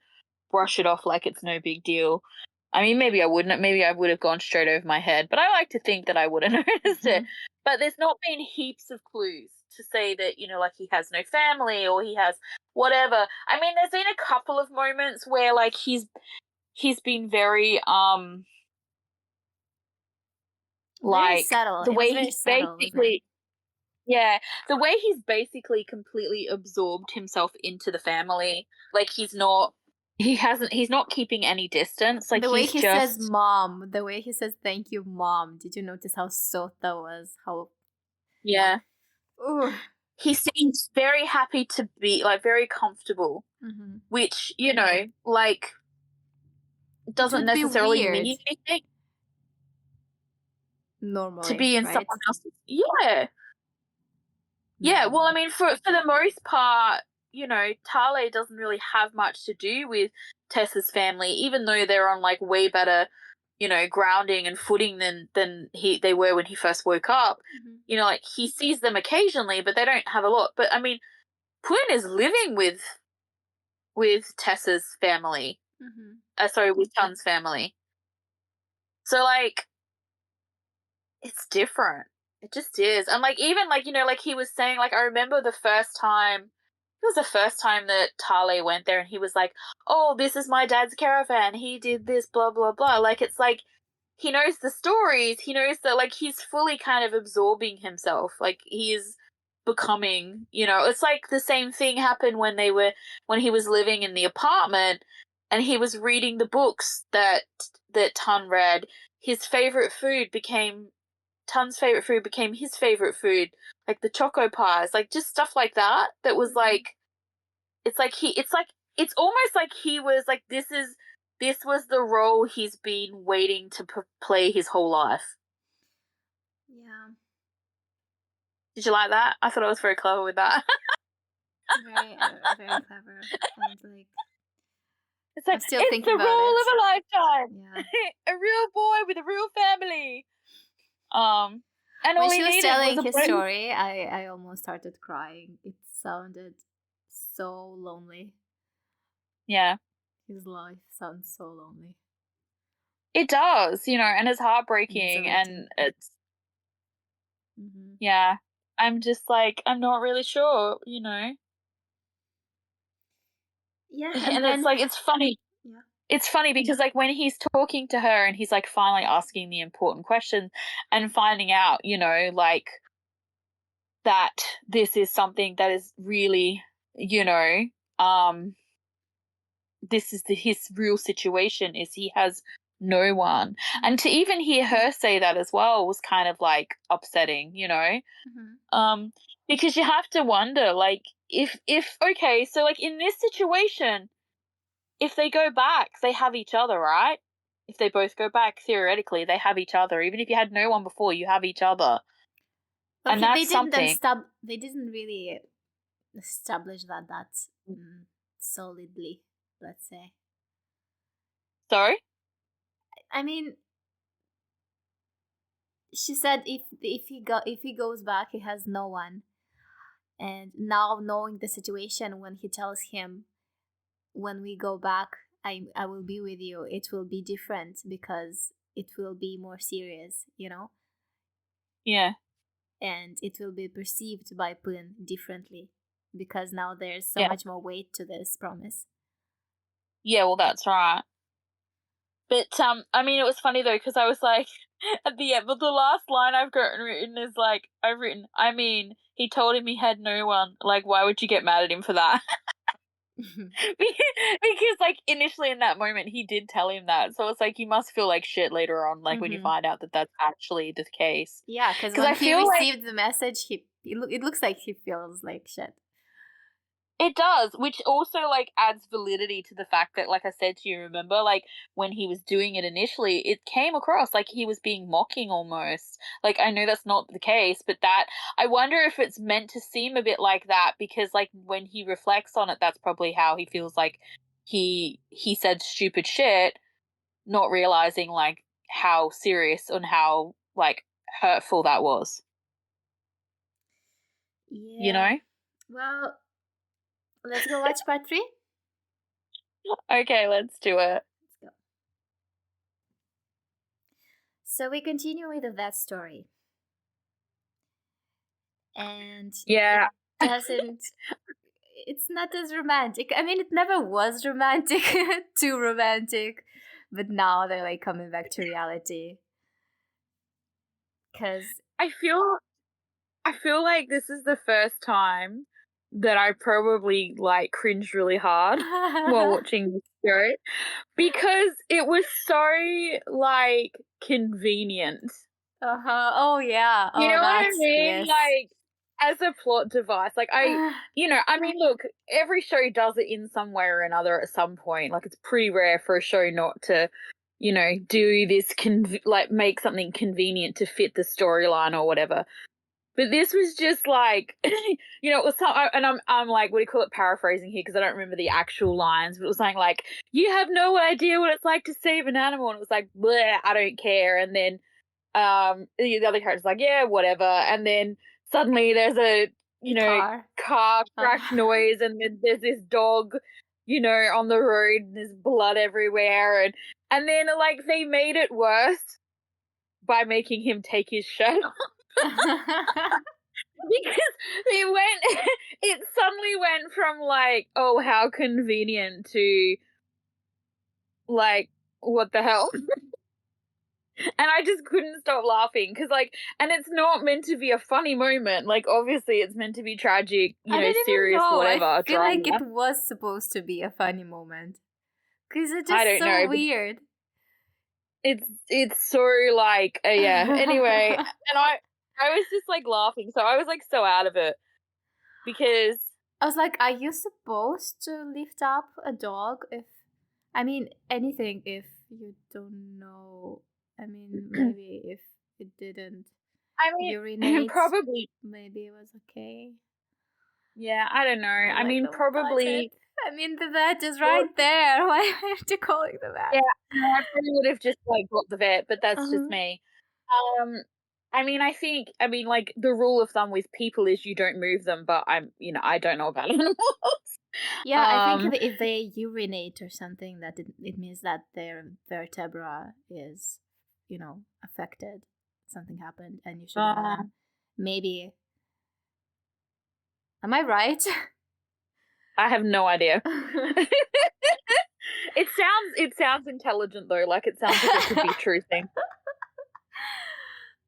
brush it off like it's no big deal? I mean, maybe I wouldn't. Maybe I would have gone straight over my head, but I like to think that I would have noticed it. But there's not been heaps of clues to say that, you know, like, he has no family or he has whatever. I mean, there's been a couple of moments where, like, he's been very like, subtle. the way he's basically, yeah, the way he's basically completely absorbed himself into the family. Like, he's not keeping any distance. Like, the way he just says mom, the way he says thank you mom. Did you notice how soft that was? How yeah. Ooh. He seems very happy to be, like, very comfortable, which, you know, like, doesn't necessarily mean anything. Normally, to be in right? someone else's. Yeah. Well, I mean, for the most part, you know, Tale doesn't really have much to do with Tessa's family, even though they're on, like, way better, you know, grounding and footing than they were when he first woke up. You know, like, he sees them occasionally, but they don't have a lot. But I mean, Pun is living with Tessa's family. Sorry, with Chun's family. So, like, it's different. It just is. And, like, even, like, you know, like, he was saying, like, I remember the first time, it was the first time that Tale went there, and he was like, oh, this is my dad's caravan, he did this, blah, blah, blah. Like, it's like, he knows the stories, he knows that, like, he's fully kind of absorbing himself. Like, he is becoming, you know, it's like the same thing happened when he was living in the apartment, and he was reading the books that Tun read. His favorite food became Tun's favorite food became his favorite food, like the choco pies, like, just stuff like that. That was like, it's almost like he was like, this was the role he's been waiting to play his whole life. Yeah. Did you like that? I thought I was very clever with that. Very, very clever. And, it's like, it's the role of a lifetime. Yeah. A real boy with a real family. And when she was telling his story, I almost started crying. It sounded so lonely. Yeah. His life sounds so lonely. It does, you know, and it's heartbreaking, and it's yeah. I'm just like, I'm not really sure, you know. Yeah, and then, it's like, it's funny. Yeah. It's funny because, like, when he's talking to her and he's, like, finally asking the important questions and finding out, you know, like, that this is something that is really, you know, this is his real situation, is he has no one. And to even hear her say that as well was kind of, like, upsetting, you know. Because you have to wonder, like, if okay, so, like, in this situation, if they go back, they have each other, right? If they both go back, theoretically, they have each other. Even if you had no one before, you have each other. Okay, and that's something. They didn't really establish that solidly, let's say. Sorry? I mean, she said if he goes back, he has no one. And now, knowing the situation, when he tells him, when we go back, I will be with you, it will be different because it will be more serious, you know? Yeah. And it will be perceived by Pun differently because now there's so much more weight to this promise. Yeah, well, that's right. But, I mean, it was funny, though, because I was like, at the end, but the last line I've got written is, like, I mean, he told him he had no one. Like, why would you get mad at him for that? because, like, initially in that moment, he did tell him that. So it's like, you must feel like shit later on, like, when you find out that that's actually the case. Yeah, because when he received the message, it looks like he feels like shit. It does, which also, like, adds validity to the fact that, like I said to you, remember, like, when he was doing it initially, it came across like he was being mocking almost. Like, I know that's not the case, but that I wonder if it's meant to seem a bit like that because, like, when he reflects on it, that's probably how he feels like he said stupid shit, not realizing, like, how serious and how, like, hurtful that was. Yeah. You know? Well, let's go watch part 3. Okay, let's do it. Let's go. So we continue with the vet story. And yeah, it's not as romantic. I mean, it never was romantic, too romantic, but now they're like coming back to reality. Because I feel like this is the first time that I probably like cringed really hard while watching this show because it was so like convenient. Oh yeah. You know what I mean? Yes. Like as a plot device. Like I mean, look, every show does it in some way or another at some point. Like it's pretty rare for a show not to, do this like make something convenient to fit the storyline or whatever. But this was just like, it was some, and I'm like, what do you call it? Paraphrasing here because I don't remember the actual lines, but it was something like, "You have no idea what it's like to save an animal," and it was like, "Bleh, I don't care." And then, the other character's like, "Yeah, whatever." And then suddenly there's a, car crash noise, and then there's this dog, on the road, and there's blood everywhere, and then like they made it worse by making him take his shirt off. Because it suddenly went from like, oh, how convenient to like, what the hell? And I just couldn't stop laughing because like, and it's not meant to be a funny moment. Like, obviously it's meant to be tragic, serious, whatever. I feel drama. like it was supposed to be a funny moment because it's just so weird. It's so like, yeah. Anyway, and I was just like laughing, so I was like so out of it because I was like, are you supposed to lift up a dog anything if you don't know? I mean, maybe if it didn't urinate, probably maybe it was okay. Yeah, I don't know. I mean, probably. I mean, the vet is right there. Why aren't you calling the vet? Yeah, I probably would have just like got the vet, but that's just me. I mean, like the rule of thumb with people is you don't move them, but I don't know about animals. Yeah, I think if they urinate or something, that it means that their vertebra is, affected. Something happened, and you should maybe. Am I right? I have no idea. It sounds intelligent though. Like it sounds like it could be a true thing.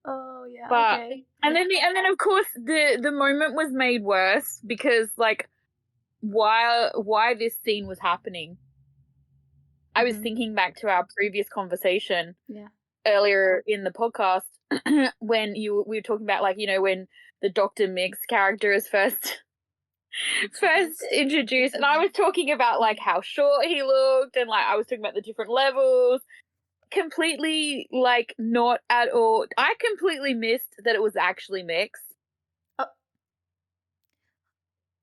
Oh yeah. But okay. and then of course the moment was made worse because like why this scene was happening. I was thinking back to our previous conversation earlier in the podcast when we were talking about like, when the Dr. Mix character is first introduced, and I was talking about like how short he looked and like I was talking about the different levels. Completely like not at all. I completely missed that it was actually Mix.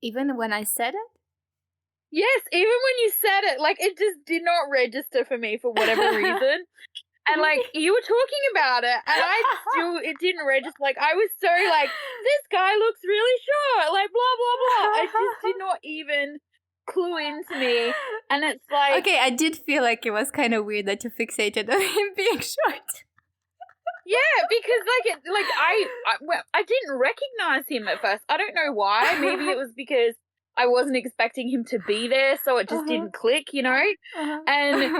Even when I said it? Yes, even when you said it, like it just did not register for me for whatever reason. And like you were talking about it, and it didn't register. Like I was so like, this guy looks really short, like blah blah blah. It just did not even clue into me. And it's like, okay, I did feel like it was kind of weird that you fixated on him being short. Yeah, because I didn't recognize him at first. I don't know why. Maybe it was because I wasn't expecting him to be there, so it just didn't click, And then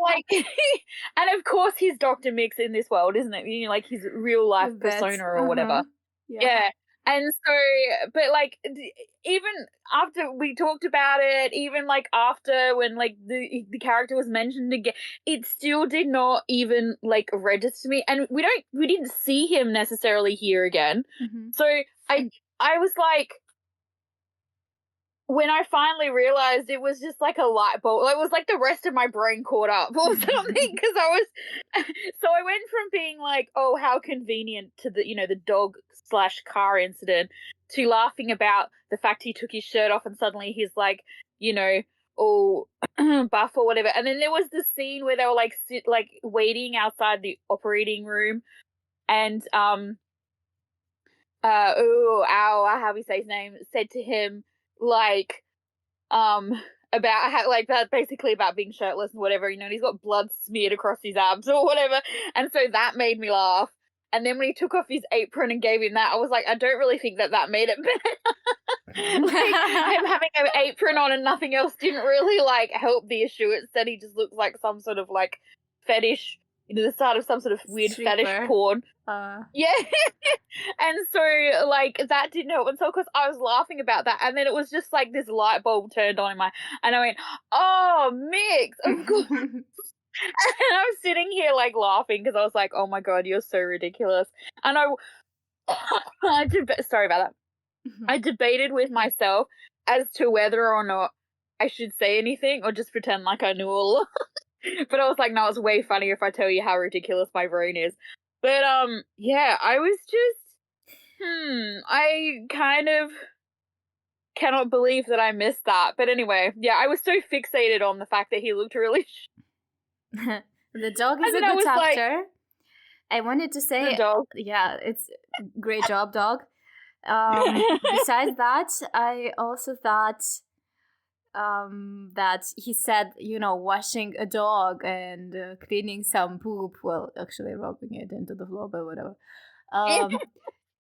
like, and of course he's Dr. Mix in this world, isn't it? Like his real life persona or whatever. Yeah. And so, but like, even after we talked about it, even like after when like the character was mentioned again, it still did not even like register me. And we didn't see him necessarily here again. So I was like, when I finally realized, it was just like a light bulb. It was like the rest of my brain caught up or something, because I was. So I went from being like, "Oh, how convenient," to the dog/car incident, to laughing about the fact he took his shirt off and suddenly he's like, all buff or whatever. And then there was the scene where they were like waiting outside the operating room, and how we say his name, said to him, like, about how, like, that, basically about being shirtless and whatever, and he's got blood smeared across his abs or whatever, and so that made me laugh. And then when he took off his apron and gave him that, I was like, I don't really think that made it better. Like, him having an apron on and nothing else didn't really, like, help the issue. It said he just looked like some sort of, like, fetish, the start of some sort of weird fetish porn. Yeah. And so, like, that didn't help. And so, of course, I was laughing about that. And then it was just like this light bulb turned on in and I went, oh, Mix, of course. And I'm sitting here, like, laughing because I was like, oh my God, you're so ridiculous. And sorry about that. I debated with myself as to whether or not I should say anything or just pretend like I knew all along. But I was like, no, it's way funnier if I tell you how ridiculous my brain is. But, yeah, I was just, I kind of cannot believe that I missed that. But anyway, yeah, I was so fixated on the fact that he looked really... The dog is a good actor. Like, I wanted to say... The dog. Yeah, it's great job, dog. Besides that, I also thought... that he said, washing a dog and cleaning some poop, well, actually rubbing it into the floor, but whatever,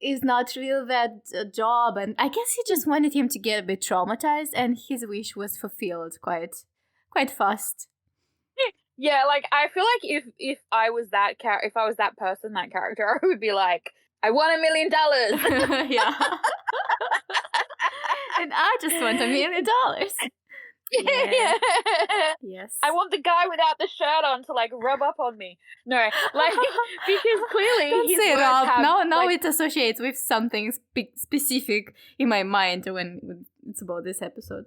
is not really that job. And I guess he just wanted him to get a bit traumatized, and his wish was fulfilled quite fast. Yeah, like, I feel like if I was that if I was that person, that character, I would be like, I want $1 million. Yeah. And I just want $1 million. Yeah. Yes. I want the guy without the shirt on to, like, rub up on me. No, like, because clearly don't his say words rub. have, now like, it associates with something specific in my mind when it's about this episode.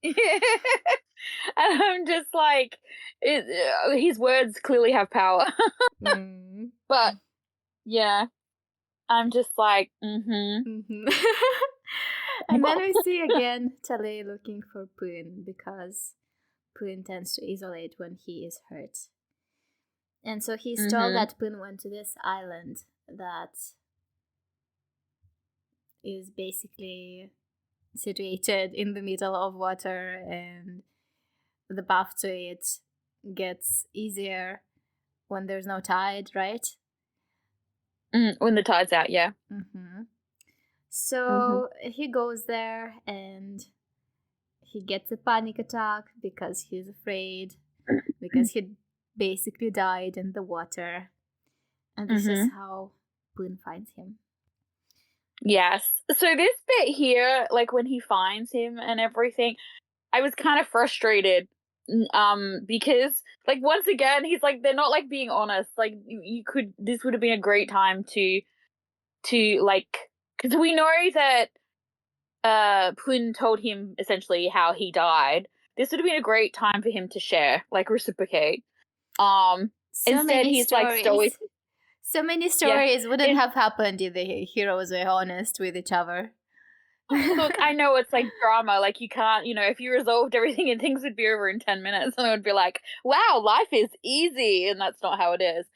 And I'm just like, his words clearly have power. But yeah, I'm just like, And then we see again Tale looking for Poon, because Poon tends to isolate when he is hurt. And so he's told that Poon went to this island that is basically situated in the middle of water, and the path to it gets easier when there's no tide, right? When the tide's out, yeah. So he goes there and he gets a panic attack because he's afraid, because he basically died in the water. And this is how Poon finds him. Yes. So this bit here, like, when he finds him and everything, I was kind of frustrated. Because, like, once again, he's like, they're not, like, being honest. Like, this would have been a great time to like, because we know that Poon told him essentially how he died. This would have been a great time for him to share, like, reciprocate. Instead, he's like stoic. So many stories wouldn't have happened if the heroes were honest with each other. Look, I know it's like drama. Like, you can't, if you resolved everything and things would be over in 10 minutes, and it would be like, wow, life is easy. And that's not how it is.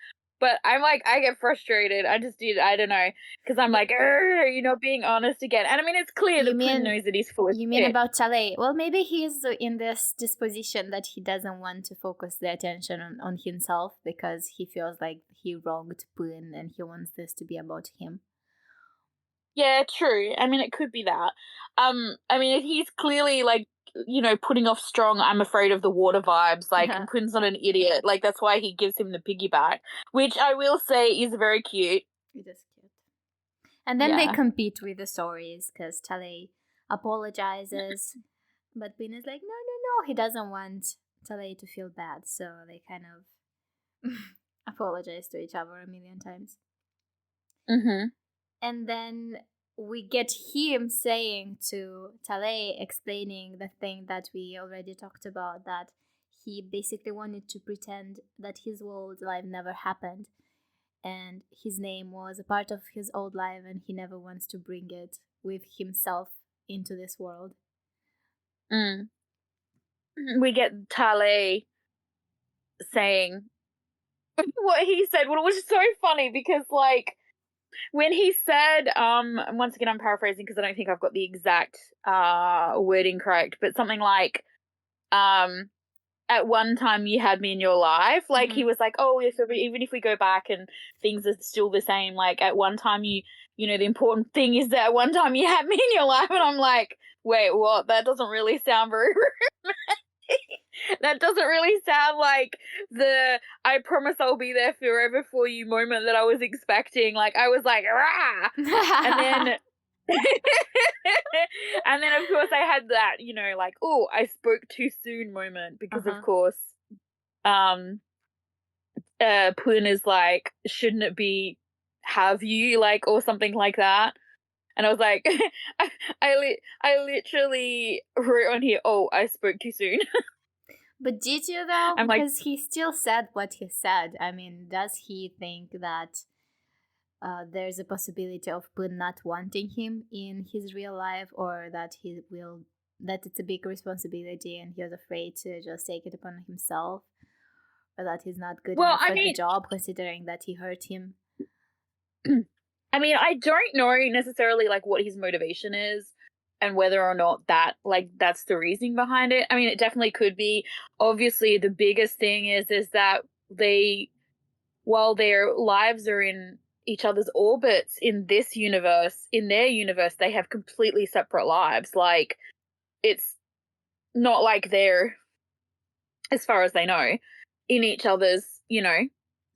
But I'm like, I get frustrated. I don't know. Because I'm like, you're not being honest again. And I mean, it's clear that Poon knows that he's full of shit. You mean about Tale? Well, maybe he's in this disposition that he doesn't want to focus the attention on himself, because he feels like he wronged Poon and he wants this to be about him. Yeah, true. I mean, it could be that. I mean, he's clearly, like, putting off strong I'm afraid of the water vibes. Like, Poon's not an idiot. Like, that's why he gives him the piggyback, which I will say is very cute. It is cute. And then they compete with the stories, because Tale apologizes, but Poon is like, no, he doesn't want Tale to feel bad. So they kind of apologize to each other a million times. Mm-hmm. And then we get him saying to Tale, explaining the thing that we already talked about, that he basically wanted to pretend that his old life never happened, and his name was a part of his old life, and he never wants to bring it with himself into this world. We get Tale saying what he said, well, it was so funny because, like, when he said, once again, I'm paraphrasing because I don't think I've got the exact wording correct, but something like, at one time you had me in your life. Like, he was like, oh, yes, even if we go back and things are still the same, like, at one time you know, the important thing is that at one time you had me in your life. And I'm like, wait, what? That doesn't really sound very romantic. That doesn't really sound like the I promise I'll be there forever for you moment that I was expecting. Like, I was like, rah! And then and then of course I had that, you know, like, oh, I spoke too soon moment because of course Poon is like, shouldn't it be have you, like, or something like that. And I was like, I literally wrote on here, oh, I spoke too soon. But did you though? I'm like, because he still said what he said. I mean, does he think that there's a possibility of Poon not wanting him in his real life, or that that it's a big responsibility and he was afraid to just take it upon himself, or that he's not good enough for the job considering that he hurt him? I mean, I don't know necessarily, like, what his motivation is and whether or not that, like, that's the reasoning behind it. I mean, it definitely could be. Obviously, the biggest thing is that while their lives are in each other's orbits in this universe, in their universe, they have completely separate lives. Like, it's not like they're, as far as they know, in each other's, you know,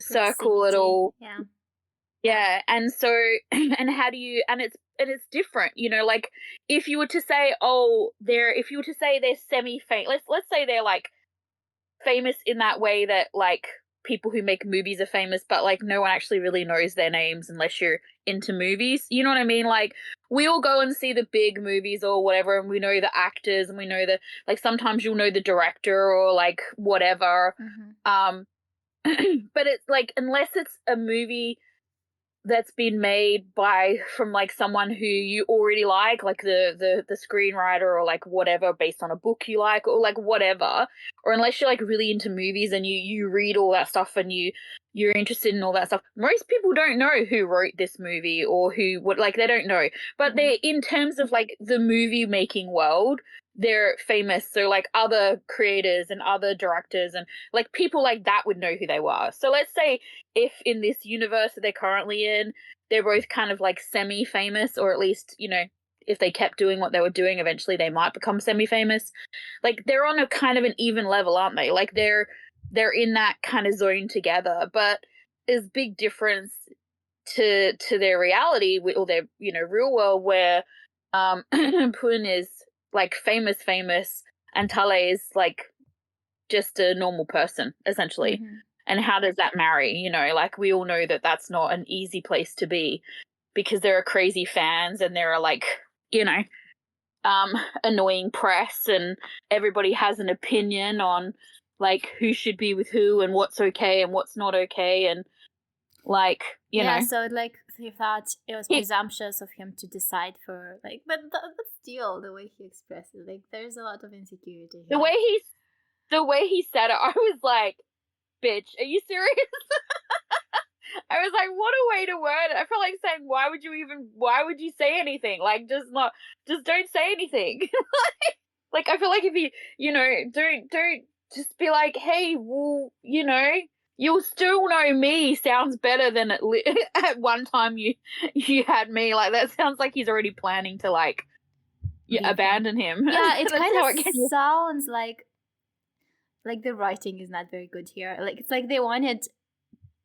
circle at all. Yeah, and so, and how do you, and it's different, you know, like, if you were to say, oh, they're semi-famous, let's say they're, like, famous in that way that, like, people who make movies are famous, but, like, no one actually really knows their names unless you're into movies, you know what I mean? Like, we all go and see the big movies or whatever, and we know the actors, and we know like, sometimes you'll know the director or, like, whatever, but it's, like, unless it's a movie that's been made from like someone who you already like the screenwriter, or like whatever, based on a book you like, or like whatever, or unless you're like really into movies and you read all that stuff and you're interested in all that stuff, most people don't know who wrote this movie or like, they don't know. But they're, in terms of like the movie making world, they're famous. So like other creators and other directors and like people like that would know who they were. So let's say if in this universe that they're currently in, they're both kind of like semi-famous, or at least, you know, if they kept doing what they were doing, eventually they might become semi-famous. Like, they're on a kind of an even level, aren't they? Like, they're in that kind of zone together. But there's big difference to their reality, or their, you know, real world, where Poon is like famous, and Tale is like just a normal person, essentially. And how does that marry? You know, like, we all know that that's not an easy place to be, because there are crazy fans and there are, like, you know, annoying press, and everybody has an opinion on like who should be with who and what's okay and what's not okay, and like, you know. So like, he thought it was presumptuous of him to decide for, like, but still the way he expressed it, like, there's a lot of insecurity here. The way he said it, I was like, bitch, are you serious? I was like, what a way to word it. I felt like saying, why would you say anything? Like, just don't say anything. Like, I feel like if you know, don't just be like, hey, well, you know, you'll still know me sounds better than at one time you had me. Like, that sounds like he's already planning to, like, abandon him. Yeah, it kind of sounds like the writing is not very good here. Like, it's like they wanted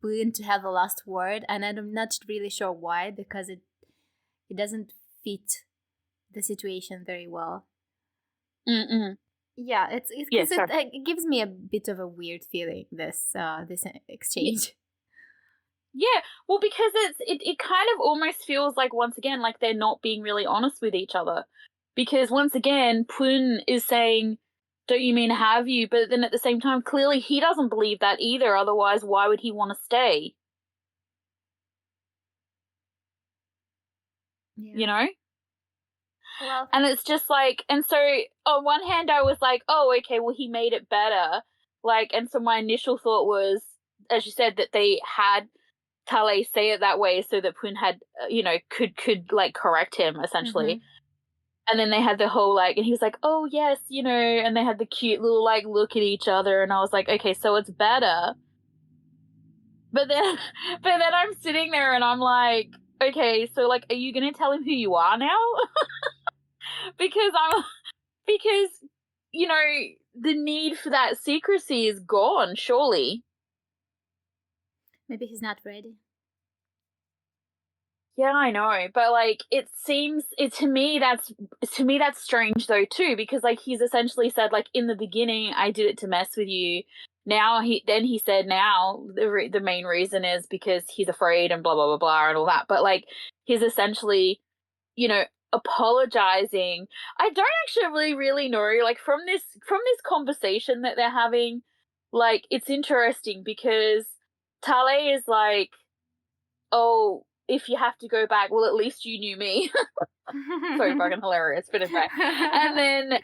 Poon to have the last word, and I'm not really sure why, because it doesn't fit the situation very well. Yeah, it gives me a bit of a weird feeling, this exchange. Yeah, well, because it kind of almost feels like, once again, like they're not being really honest with each other. Because once again, Pun is saying, don't you mean have you? But then at the same time, clearly he doesn't believe that either. Otherwise, why would he want to stay? Yeah. You know? Well, and it's just like, and so on one hand, I was like, oh, okay, well, he made it better. Like, and so my initial thought was, as you said, that they had Tale say it that way so that Pun had, could like correct him essentially. And then they had the whole like, and he was like, oh yes, and they had the cute little like look at each other, and I was like, okay, so it's better. But then, I'm sitting there and I'm like, okay, so like, are you gonna tell him who you are now? because the need for that secrecy is gone, surely. Maybe he's not ready. Yeah, I know, but like it seems to me that's strange though too, because like he's essentially said, like, in the beginning I did it to mess with you. Now he said now the main reason is because he's afraid and blah blah blah blah and all that. But like he's essentially, apologizing. I don't actually really know, like from this conversation that they're having, like it's interesting because Tale is like, oh, if you have to go back, well, at least you knew me. So fucking hilarious, but okay. And then,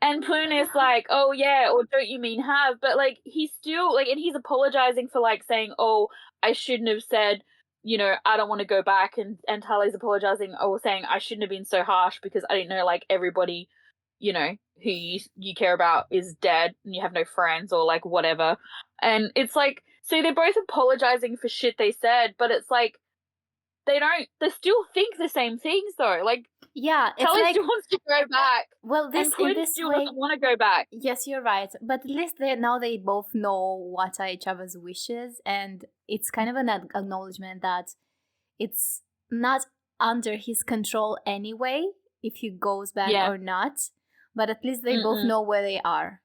and Pun is like, oh yeah, or don't you mean have? But like, he's still like, and he's apologizing for like saying, oh, I shouldn't have said, I don't want to go back. And Tale's apologizing, saying I shouldn't have been so harsh because I didn't know like everybody, who you care about is dead and you have no friends or like whatever. And it's like, so they're both apologizing for shit they said, but it's like, they still think the same things though. Like, yeah, it's Tele like, still wants to go back. Well, this and in this still way doesn't want to go back. Yes, you're right. But at least they both know what are each other's wishes, and it's kind of an acknowledgement that it's not under his control anyway if he goes back or not. But at least they both know where they are.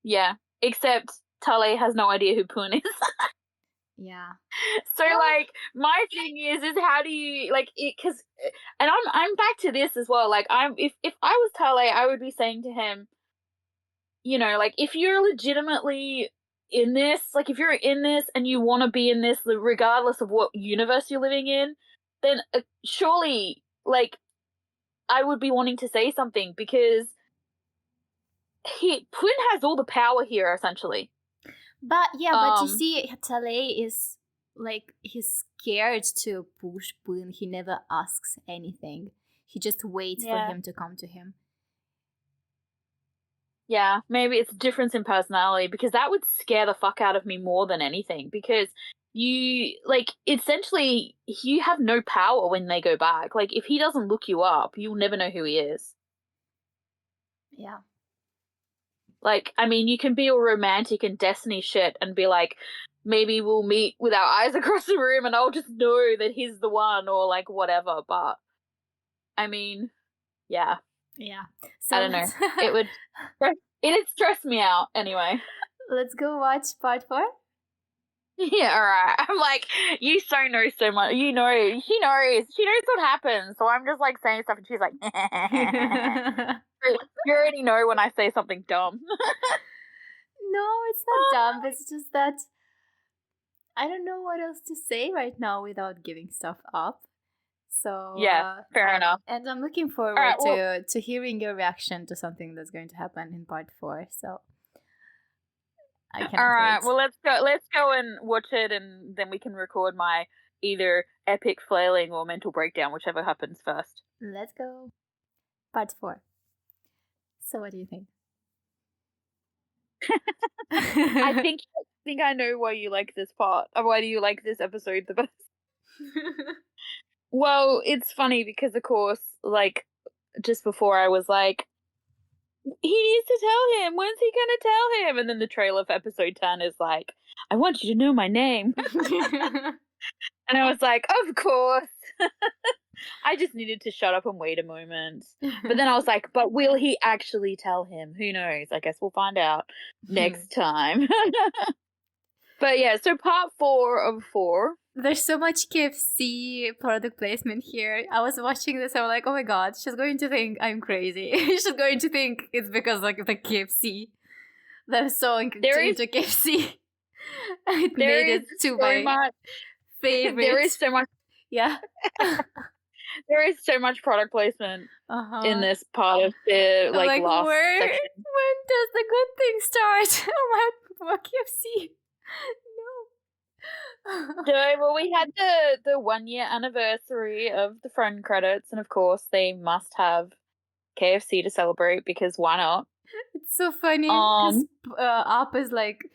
Yeah, except Tale has no idea who Pun is. Yeah. So like my thing is how do you like it? Because and I'm back to this as well. Like if I was Tale, I would be saying to him, like if you're legitimately in this, like if you're in this and you want to be in this, regardless of what universe you're living in, then surely like I would be wanting to say something because Pun has all the power here essentially. But but you see, Tale is like, he's scared to push Pun. He never asks anything. He just waits for him to come to him. Yeah, maybe it's a difference in personality, because that would scare the fuck out of me more than anything, because you, like, essentially, you have no power when they go back. Like, if he doesn't look you up, you'll never know who he is. Yeah. Like, I mean, you can be all romantic and Destiny shit and be like, maybe we'll meet with our eyes across the room and I'll just know that he's the one, or like whatever, but I mean, yeah. Yeah. So I don't know. It'd stress me out anyway. Let's go watch part 4. Yeah, alright. I'm like, you know so much. She knows what happens. So I'm just like saying stuff and she's like, you already know when I say something dumb. No, it's not dumb. It's just that I don't know what else to say right now without giving stuff up. So yeah, fair enough. And I'm looking forward to hearing your reaction to something that's going to happen in part 4. So I can't wait. Well, let's go and watch it, and then we can record my either epic flailing or mental breakdown, whichever happens first. Let's go. Part 4. So what do you think? I think I know why you like this part. Or why do you like this episode the best? Well, it's funny because, of course, like, just before I was like, he needs to tell him. When's he going to tell him? And then the trailer for episode 10 is like, I want you to know my name. And I was like, of course. I just needed to shut up and wait a moment. But then I was like, but will he actually tell him? Who knows? I guess we'll find out next time. But yeah, so part 4 of 4. There's so much KFC product placement here. I was watching this, I'm like, oh my god, she's going to think I'm crazy. She's going to think it's because like the KFC. They're so into KFC. It made it to my favorite. There is so much. Yeah. There is so much product placement in this part of the like last section. When does the good thing start? Oh my, more KFC. No. Well, we had the 1 year anniversary of the friend credits, and of course they must have KFC to celebrate because why not? It's so funny because Up is like,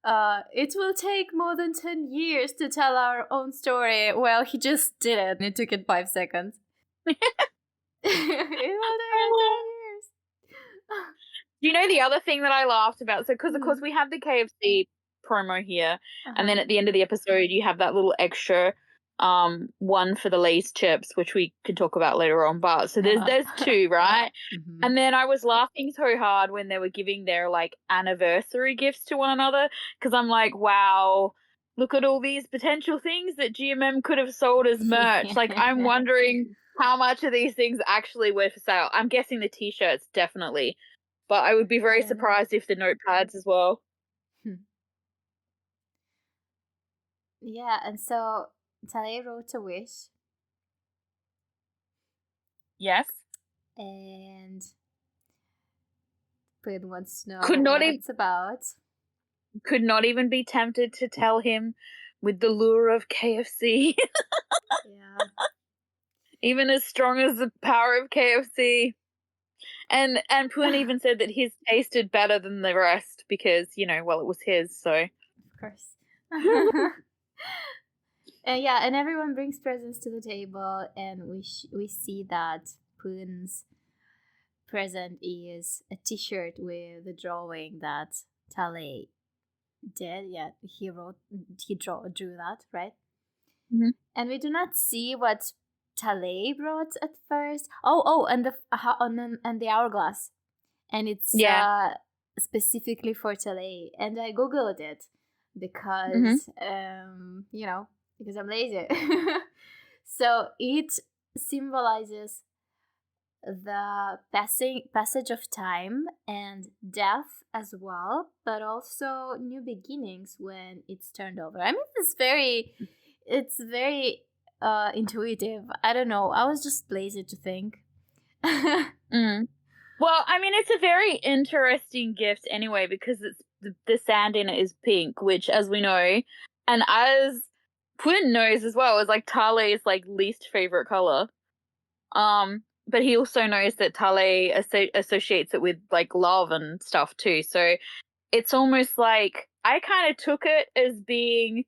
it will take more than 10 years to tell our own story. Well, he just did it, and it took it 5 seconds. It will take 10 years. Do you know the other thing that I laughed about? So, because of course we have the KFC promo here, and then at the end of the episode you have that little extra one for the Lay's chips, which we can talk about later on, but so there's 2, right? And then I was laughing so hard when they were giving their like anniversary gifts to one another, because I'm like, wow, look at all these potential things that GMM could have sold as merch. Like, I'm wondering how much of these things actually were for sale. I'm guessing the t-shirts definitely, but I would be very surprised if the notepads as well. Yeah, and so Tale wrote a wish. Yes. And Prin wants to know what it's about. Could not even be tempted to tell him with the lure of KFC. Yeah. Even as strong as the power of KFC. And Prin even said that his tasted better than the rest because, you know, well, it was his, so. Of course. Yeah, and everyone brings presents to the table, and we see that Prin's present is a t-shirt with the drawing that Tale did. Yeah, he drew that, right? And we do not see what Tale wrote at first. And the hourglass, and it's specifically for Tale. And I googled it because you know, because I'm lazy. So it symbolizes the passage of time and death as well, but also new beginnings when it's turned over. I mean, it's very intuitive. I don't know. I was just lazy to think. Well, I mean, it's a very interesting gift anyway because it's the sand in it is pink, which, as we know, and as Prin knows as well, is like Tale's like least favorite color. But he also knows that Tale associates it with like love and stuff too. So it's almost like I kind of took it as being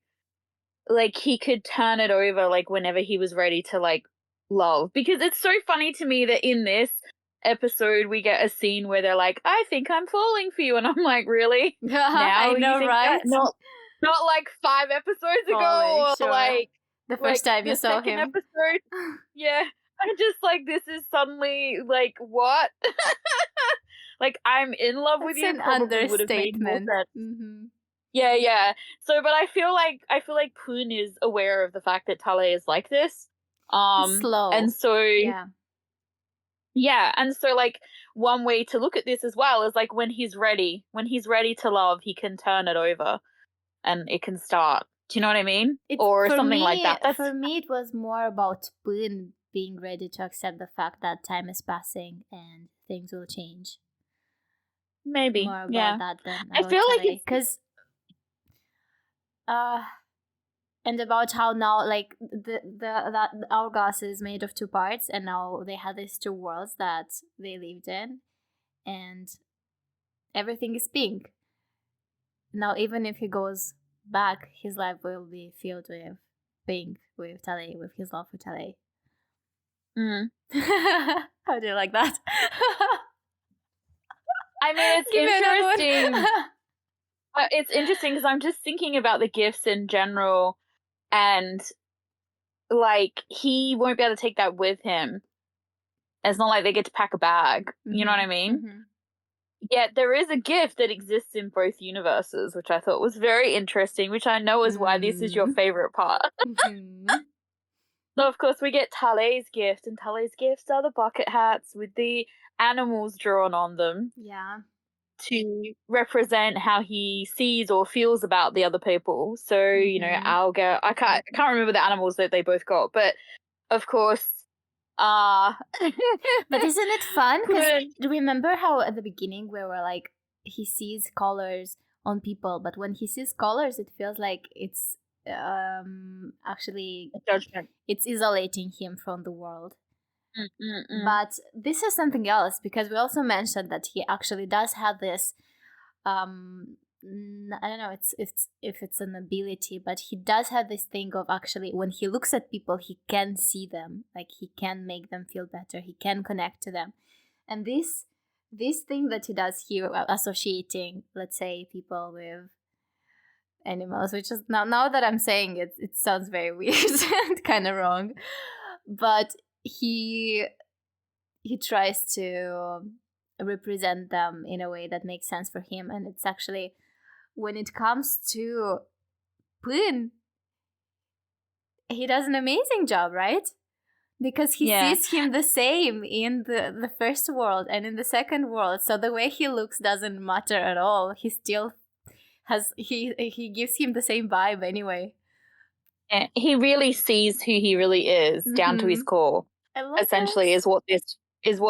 like he could turn it over like whenever he was ready to like love. Because it's so funny to me that in this episode we get a scene where they're like, I think I'm falling for you, and I'm like, really? Now I know, right? Not like 5 episodes ago, or like the first time you saw him. Episode. Yeah. I'm just like, this is suddenly like, what? Like, I'm in love with you. An understatement. Yeah. So, but I feel like Prin is aware of the fact that Tale is like this. Slow. And so yeah, and so like one way to look at this as well is like when he's ready to love, he can turn it over, and it can start. Do you know what I mean? Or something like that. For me, it was more about Prin being ready to accept the fact that time is passing and things will change. Maybe more about that than I feel Tale. like it's because and about how now like that hourglass is made of 2 parts, and now they have these 2 worlds that they lived in, and everything is pink. Now even if he goes back, his life will be filled with pink, with Tale, with his love for Tale. How do you like that? I mean, it's interesting. It's interesting because I'm just thinking about the gifts in general, and like he won't be able to take that with him. It's not like they get to pack a bag. You know what I mean? Yet there is a gift that exists in both universes, which I thought was very interesting, which I know is why this is your favorite part. So, of course, we get Tale's gift, and Tale's gifts are the bucket hats with the animals drawn on them. Yeah. To represent how he sees or feels about the other people. So, you know, I'll go, I can't remember the animals that they both got, but of course, but isn't it fun? Because remember how at the beginning we were like, he sees colors on people, but when he sees colors, it feels like it's actually judgment. It's isolating him from the world. But this is something else, because we also mentioned that he actually does have this I don't know if it's an ability, but he does have this thing of actually when he looks at people, he can see them, like he can make them feel better, he can connect to them. And this thing that he does here, associating, let's say, people with animals, which is now that I'm saying it, it sounds very weird and kind of wrong, but he tries to represent them in a way that makes sense for him. And it's actually, when it comes to Poon, he does an amazing job, right? Because he sees him the same in the first world and in the second world. So the way he looks doesn't matter at all. He still has, he gives him the same vibe anyway. Yeah, he really sees who he really is down to his core. Essentially, is what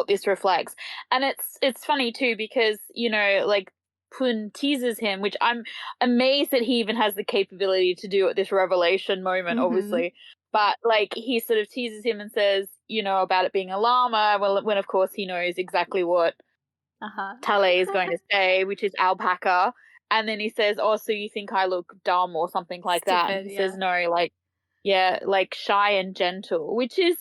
this reflects. And it's funny too, because, you know, like, Poon teases him, which I'm amazed that he even has the capability to do at this revelation moment, obviously. But, like, he sort of teases him and says, you know, about it being a llama, when of course he knows exactly what Tale is going to say, which is alpaca. And then he says, oh, so you think I look dumb or something like that? And he says, no, like, yeah, like shy and gentle, which is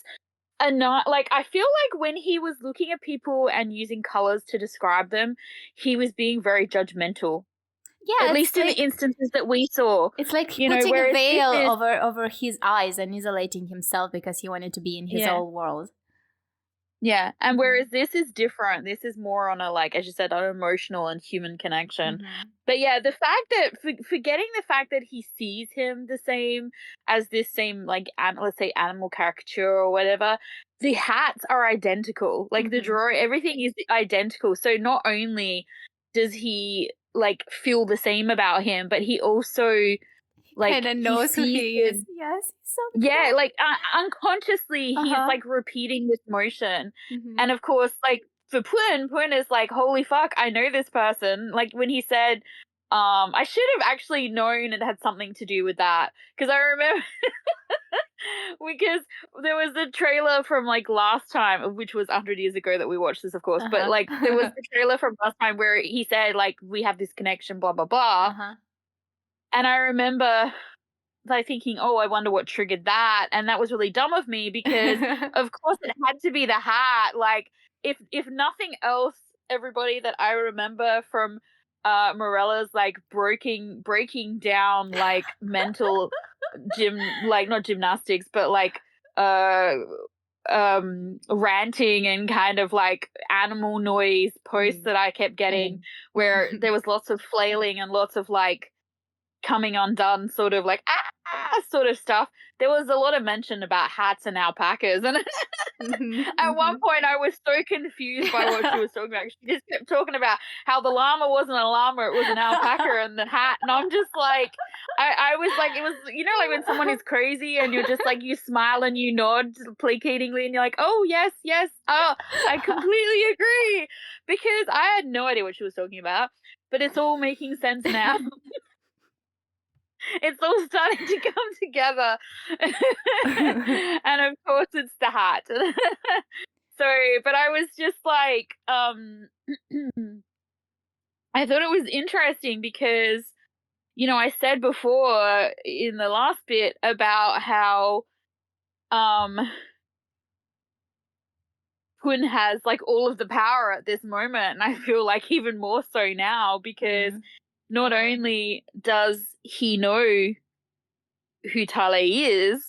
like, I feel like when he was looking at people and using colors to describe them, he was being very judgmental. Yeah, at least like, in the instances that we saw. It's like putting a veil over his eyes and isolating himself because he wanted to be in his own world. Yeah, and whereas this is different, this is more on a, like, as you said, an emotional and human connection. But yeah, the fact that, forgetting the fact that he sees him the same as this same, like, let's say animal caricature or whatever, the hats are identical. Like, the drawing, everything is identical. So not only does he, like, feel the same about him, but he also, like, kind of knows who he is. Yes. Yeah, like, unconsciously, he's, like, repeating this motion. And, of course, like, for Poon is like, holy fuck, I know this person. Like, when he said, I should have actually known it had something to do with that. Because I remember, because there was the trailer from, like, last time, which was 100 years ago that we watched this, of course. But, like, there was the trailer from last time where he said, like, we have this connection, blah, blah, blah. And I remember, like, thinking, oh, I wonder what triggered that. And that was really dumb of me, because of course it had to be the hat. Like, if nothing else, everybody, that I remember from Morella's, like, breaking down, like, mental like, not gymnastics, but, like, ranting and kind of, like, animal noise posts that I kept getting, where there was lots of flailing and lots of, like, coming undone, sort of like sort of stuff. There was a lot of mention about hats and alpacas, and at one point I was so confused by what she was talking about. She just kept talking about how the llama wasn't a llama, it was an alpaca, and the hat, and I'm just like, I was like, it was, you know, like when someone is crazy and you're just like, you smile and you nod placatingly and you're like, oh yes, oh, I completely agree, because I had no idea what she was talking about, but it's all making sense now. It's all starting to come together. And of course it's the hat. So, but I was just like, I thought it was interesting because, you know, I said before in the last bit about how Poon has, like, all of the power at this moment, and I feel like even more so now, because not only does he know who Tale is,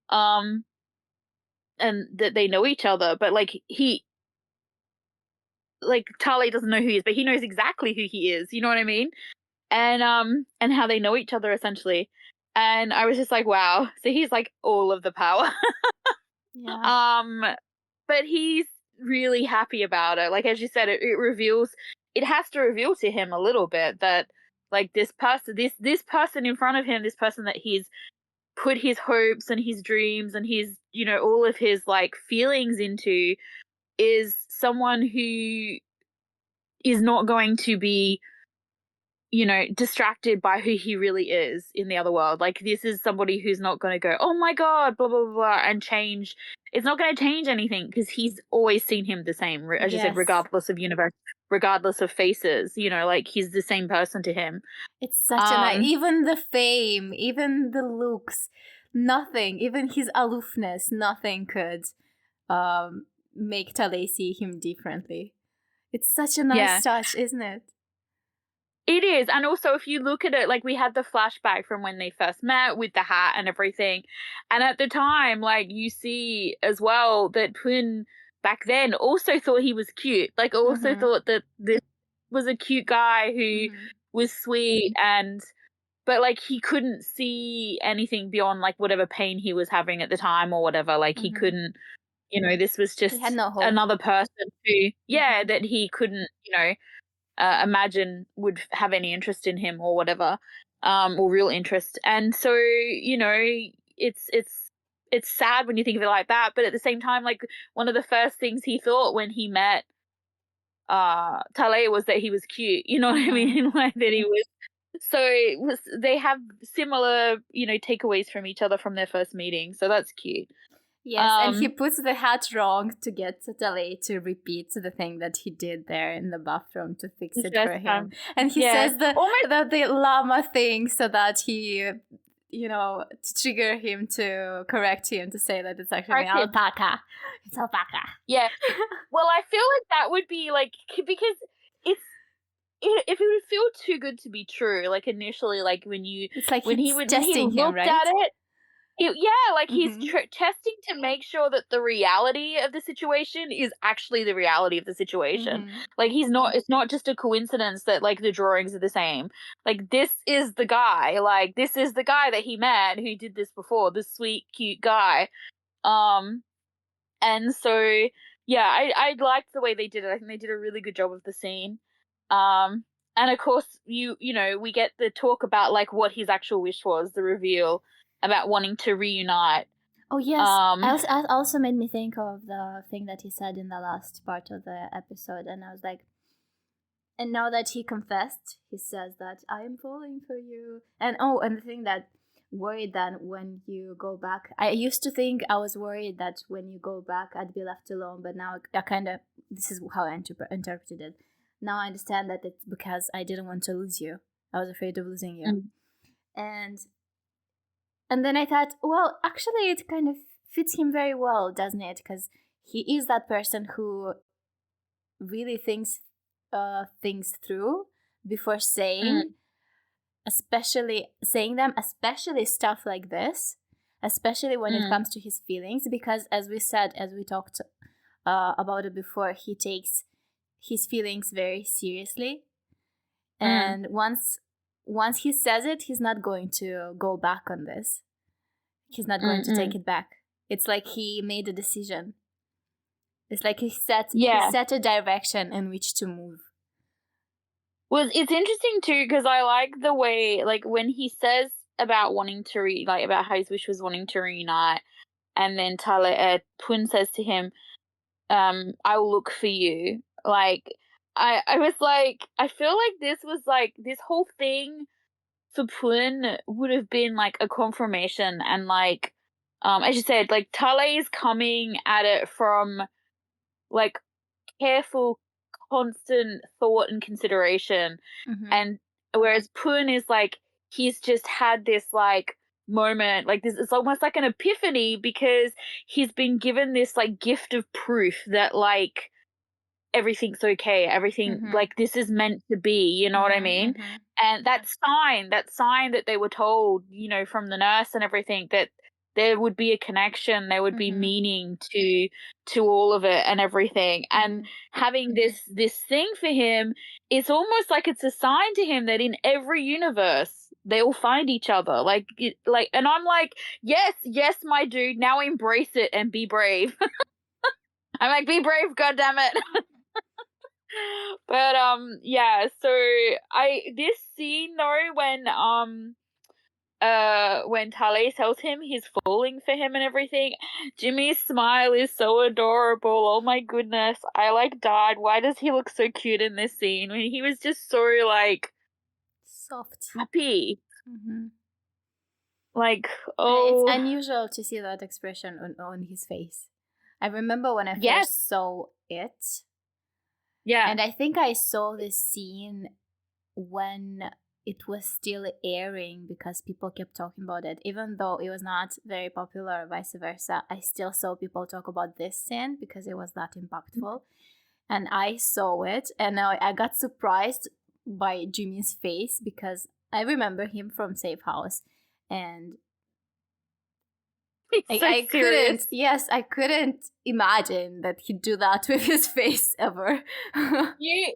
and that they know each other, but, like, he like Tale doesn't know who he is, but he knows exactly who he is. You know what I mean? And how they know each other essentially. And I was just like, wow. So he's like all of the power. Yeah. But he's really happy about it. Like, as you said, it has to reveal to him a little bit that, like, this person in front of him, this person that he's put his hopes and his dreams and his, you know, all of his, like, feelings into, is someone who is not going to be, you know, distracted by who he really is in the other world. Like, this is somebody who's not going to go, oh my God, blah, blah, blah, and change. It's not going to change anything because he's always seen him the same, as you said, regardless of universe, regardless of faces, you know, like he's the same person to him. It's such even the fame, even the looks, nothing, even his aloofness, nothing could make Tale see him differently. It's such a nice touch, isn't it? It is. And also, if you look at it, like, we had the flashback from when they first met with the hat and everything. And at the time, like, you see as well that Pun back then also thought he was cute. Like, also thought that this was a cute guy who was sweet but, like, he couldn't see anything beyond, like, whatever pain he was having at the time or whatever. Like, he couldn't, you know, this was just another person who, that he couldn't, you know, imagine would have any interest in him or whatever, or real interest. And so, you know, it's sad when you think of it like that, but at the same time, like, one of the first things he thought when he met Tale was that he was cute, you know what I mean? Like, that he was. So they have similar, you know, takeaways from each other from their first meeting, so that's cute. Yes, and he puts the hat wrong to get Tale to repeat the thing that he did there in the bathroom to fix it for him. And he says the llama thing so that he, you know, to trigger him, to correct him, to say that it's actually alpaca. It's alpaca. Yeah. Well, I feel like that would be, like, because if it would feel too good to be true, like, initially, like, when he looked at it, he's testing to make sure that the reality of the situation is actually the reality of the situation. Like, it's not just a coincidence that, like, the drawings are the same. Like, this is the guy. Like, this is the guy that he met who did this before, this sweet, cute guy. And so, yeah, I liked the way they did it. I think they did a really good job of the scene. And of course, you know, we get the talk about, like, what his actual wish was, the reveal about wanting to reunite. Oh, yes. It also made me think of the thing that he said in the last part of the episode. And I was like, and now that he confessed, he says that I am falling for you. And the thing that worried that when you go back, I used to think I was worried that when you go back, I'd be left alone. But now this is how I interpreted it. Now I understand that it's because I didn't want to lose you. I was afraid of losing you. And then I thought, well, actually, it kind of fits him very well, doesn't it? Because he is that person who really thinks things through before saying, especially stuff like this, especially when it comes to his feelings. Because as we talked about it before, he takes his feelings very seriously. And once he says it, he's not going to go back on this. He's not going to take it back. It's like he made a decision. It's like he set a direction in which to move. Well, it's interesting too, because I like the way, like, when he says about wanting to about how his wish was wanting to reunite, and then Pun says to him, I will look for you. Like, I was like, I feel like this was like, this whole thing for Pun would have been like a confirmation, and like, as you said, like, Tale is coming at it from, like, careful, constant thought and consideration, and whereas Pun is like, he's just had this, like, moment, like, this, it's almost like an epiphany, because he's been given this, like, gift of proof that, like, everything's okay, everything, like, this is meant to be, you know what I mean? And that sign that they were told, you know, from the nurse and everything, that there would be a connection, there would be meaning to all of it and everything. And having this thing for him, it's almost like it's a sign to him that in every universe they all find each other. Like, and I'm like, yes, my dude, now embrace it and be brave. I'm like, be brave, goddammit. But yeah, so this scene though, when Tale tells him he's falling for him and everything, Jimmy's smile is so adorable. Oh my goodness, I like died. Why does he look so cute in this scene when he was just so like soft, happy? Like, oh, it's unusual to see that expression on his face. I remember when I first saw it. Yeah. And I think I saw this scene when it was still airing because people kept talking about it. Even though it was not very popular, vice versa, I still saw people talk about this scene because it was that impactful. And I saw it, and I got surprised by Jimmy's face because I remember him from Safe House. And I couldn't imagine that he'd do that with his face ever. You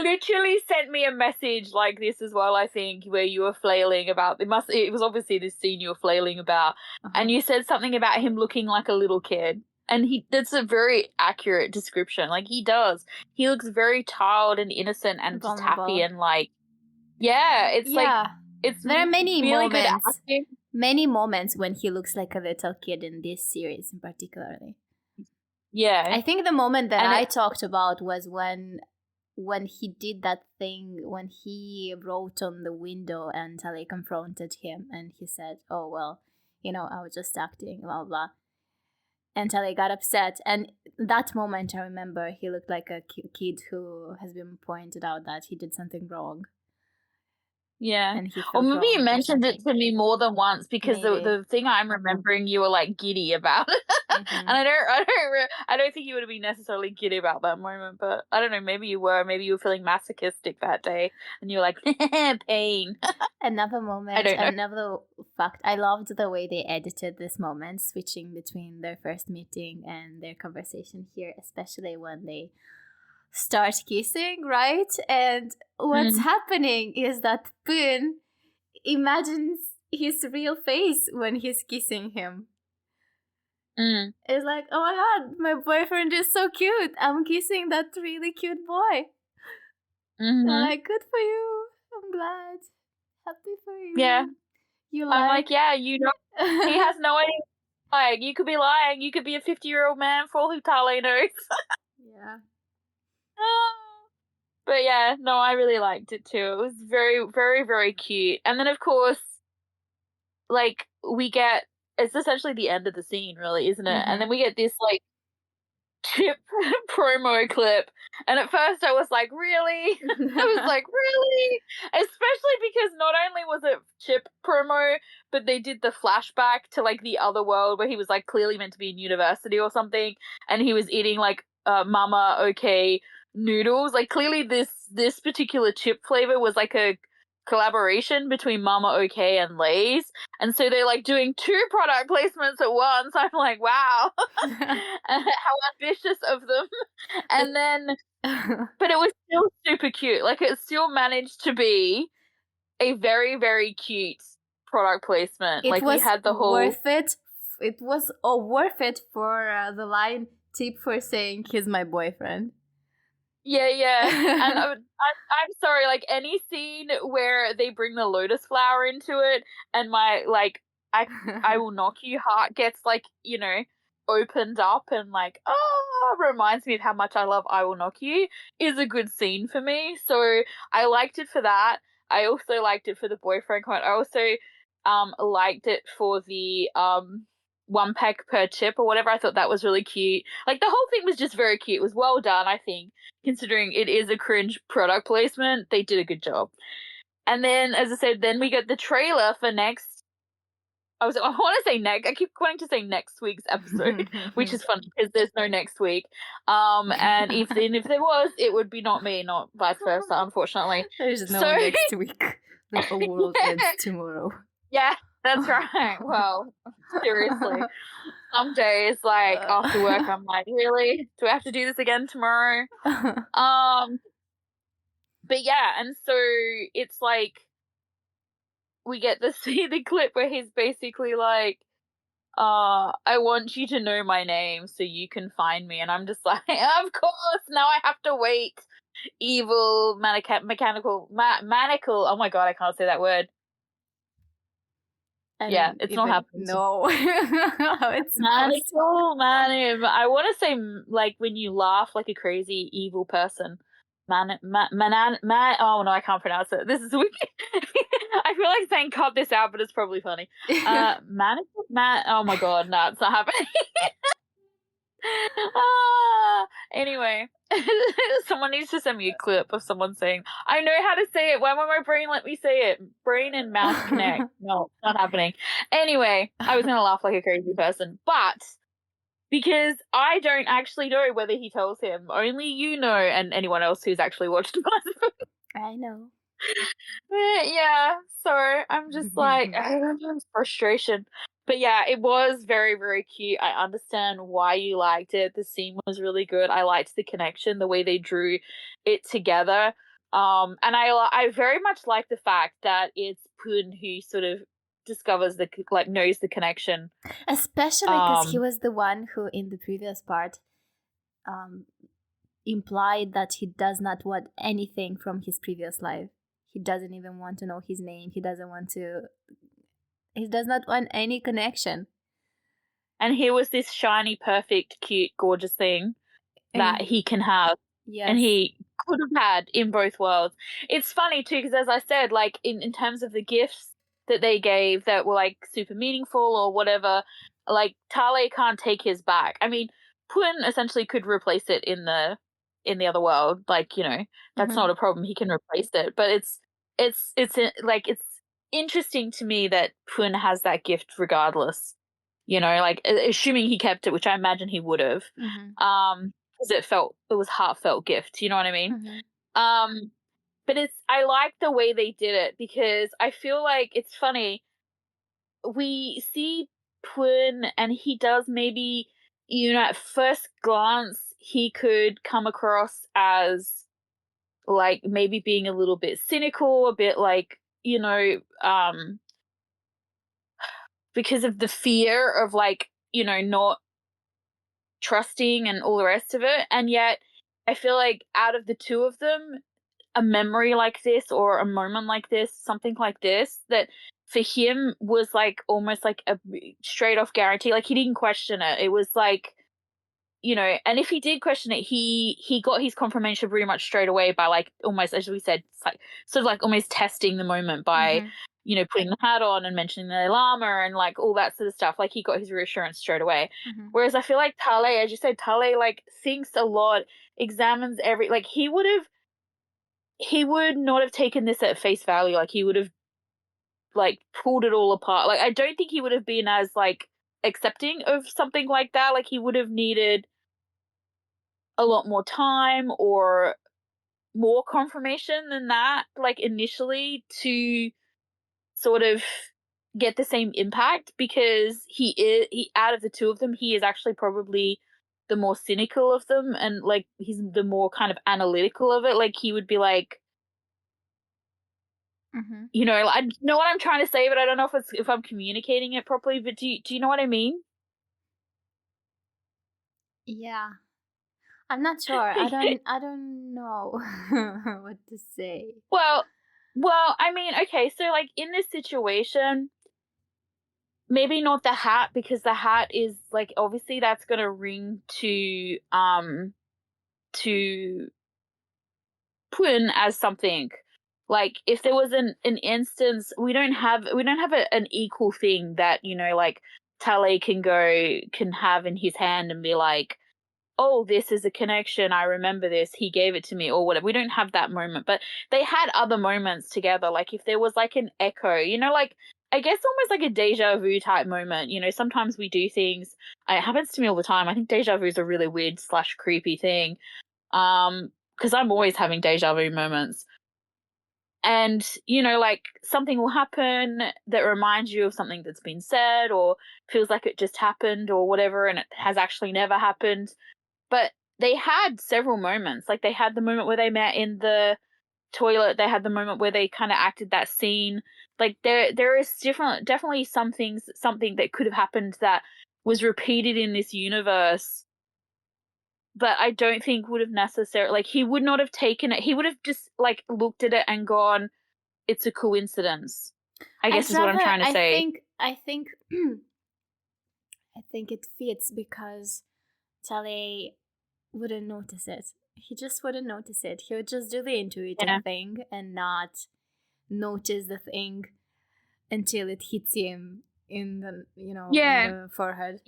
literally sent me a message like this as well, I think, where you were flailing about it was obviously this scene you were flailing about, and you said something about him looking like a little kid. And that's a very accurate description. Like, he does. He looks very child and innocent and just happy and like, like there are many really moments. Many moments when he looks like a little kid in this series in particularly. Yeah. I think the moment that I talked about was when he did that thing, when he wrote on the window and Tale confronted him and he said, oh, well, I was just acting, blah, blah. And Tale got upset. And that moment, I remember he looked like a kid who has been pointed out that he did something wrong. Yeah. Or maybe you mentioned it to me more than once because the thing I'm remembering, you were like giddy about. And I don't think you would have been necessarily giddy about that moment, but I don't know, maybe you were feeling masochistic that day and you were like, pain. Another moment, another fact, I loved the way they edited this moment, switching between their first meeting and their conversation here, especially when they start kissing, right? And what's happening is that Poon imagines his real face when he's kissing him. It's like, oh my god, my boyfriend is so cute. I'm kissing that really cute boy. I'm like, good for you. I'm glad. Happy for you. Yeah. I'm like, yeah, he has no idea. Like, you could be lying. You could be a 50-year-old man for all who Tale knows. Yeah. But yeah, no, I really liked it too. It was very, very, very cute. And then, of course, like, it's essentially the end of the scene, really, isn't it? And then we get this, like, Chip promo clip. And at first I was like, really? I was like, really? Especially because not only was it Chip promo, but they did the flashback to, like, the other world where he was, like, clearly meant to be in university or something. And he was eating, like, Mama OK noodles. Like, clearly this particular chip flavor was like a collaboration between Mama OK and Lay's, and so they're like doing 2 product placements at once. I'm like, wow. How ambitious of them. And then but it was still super cute. Like, it still managed to be a very, very cute product placement. We had the whole worth it. It was worth it for the line tip for saying he's my boyfriend. Yeah. And I'm sorry, like, any scene where they bring the lotus flower into it and my, like, I will knock you heart gets, like, opened up and, like, reminds me of how much I love I Will Knock You is a good scene for me. So I liked it for that. I also liked it for the boyfriend comment. I also liked it for the 1 pack per chip or whatever. I thought that was really cute. Like, the whole thing was just very cute. It was well done, I think, considering it is a cringe product placement. They did a good job. And then, as I said, then we got the trailer for I want to say next. I keep wanting to say next week's episode, which is funny because there's no next week. And if there was, it would be not me, not vice versa, unfortunately. There's no next week. The whole world ends tomorrow. Yeah. That's right. Well, seriously. Some days, like, after work, I'm like, really? Do I have to do this again tomorrow? But yeah, and so it's like we get to see the clip where he's basically like, I want you to know my name so you can find me. And I'm just like, of course, now I have to wait. Evil, mechanical, maniacal. Oh my god, I can't say that word. Yeah, it's not happening. No, how it's maniacal, I want to say like when you laugh like a crazy evil person. Oh no, I can't pronounce it. This is weird. I feel like saying cut this out, but it's probably funny. Maniacal, oh my god, no, it's not happening. Anyway, someone needs to send me a clip of someone saying, I know how to say it. Why won't my brain let me say it? Brain and mouth connect. No, it's not happening. Anyway, I was going to laugh like a crazy person, but because I don't actually know whether he tells him, only you know, and anyone else who's actually watched my I know. Yeah, so I'm just like, frustration. But yeah, it was very, very cute. I understand why you liked it. The scene was really good. I liked the connection, the way they drew it together. And I very much like the fact that it's Poon who sort of discovers knows the connection. Especially because he was the one who, in the previous part, implied that he does not want anything from his previous life. He doesn't even want to know his name. He does not want any connection. And here was this shiny, perfect, cute, gorgeous thing that he can have. Yes. And he could have had in both worlds. It's funny too, because as I said, like in terms of the gifts that they gave that were like super meaningful or whatever, like Tale can't take his back. I mean, Poon essentially could replace it in the other world. Like, you know, that's not a problem. He can replace it. But it's interesting to me that Poon has that gift regardless. You know, like assuming he kept it, which I imagine he would have. Because it was heartfelt gift. You know what I mean? But I like the way they did it because I feel like it's funny. We see Poon and he does maybe, you know, at first glance, he could come across as like maybe being a little bit cynical, a bit like, you know, because of the fear of like, you know, not trusting and all the rest of it. And yet I feel like out of the two of them, a memory like this or a moment like this, something like this, that for him was like almost like a straight off guarantee. Like he didn't question it. It was like, you know, and if he did question it, he got his confirmation pretty much straight away by like almost, as we said, like sort of like almost testing the moment by, you know, putting the hat on and mentioning the llama and like all that sort of stuff. Like he got his reassurance straight away. Whereas I feel like Tale, as you said, Tale like thinks a lot, examines like he would not have taken this at face value. Like he would have like pulled it all apart. Like I don't think he would have been as like accepting of something like that. Like he would have needed a lot more time or more confirmation than that, like initially, to sort of get the same impact, because he out of the two of them, he is actually probably the more cynical of them, and like he's the more kind of analytical of it. Like he would be like, you know, I know what I'm trying to say, but I don't know if I'm communicating it properly. But do you know what I mean? Yeah. I'm not sure. I don't know what to say. Well, I mean, okay, so like in this situation, maybe not the hat, because the hat is like obviously that's gonna ring to Poon as something. Like if there was an instance, we don't have an equal thing that, you know, like Tale can have in his hand and be like, oh, this is a connection, I remember this, he gave it to me, or whatever. We don't have that moment, but they had other moments together. Like if there was like an echo, you know, like I guess almost like a deja vu type moment. You know, sometimes we do things, it happens to me all the time. I think deja vu is a really weird / creepy thing, because I'm always having deja vu moments. And, you know, like something will happen that reminds you of something that's been said or feels like it just happened or whatever, and it has actually never happened. But they had several moments. Like they had the moment where they met in the toilet. They had the moment where they kind of acted that scene. Like there is definitely something that could have happened that was repeated in this universe, but I don't think would have necessarily, like, he would not have taken it. He would have just like looked at it and gone, it's a coincidence, I guess is what I'm trying to say. I think I think it fits because Tally wouldn't notice it. He just wouldn't notice it. He would just do the intuitive thing and not notice the thing until it hits him in the, in the forehead.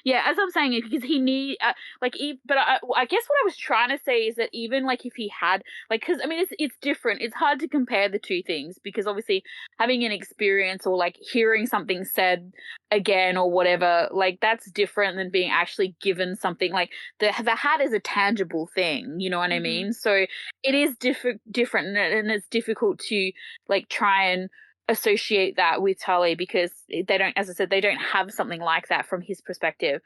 Yeah, as I'm saying, because he need but I guess what I was trying to say is that even like if he had because I mean it's different. It's hard to compare the two things because obviously having an experience or like hearing something said again or whatever, like that's different than being actually given something. Like the hat is a tangible thing, you know what I mean? So it is different and it's difficult to like try and associate that with Tully because they don't, as I said, they don't have something like that from his perspective.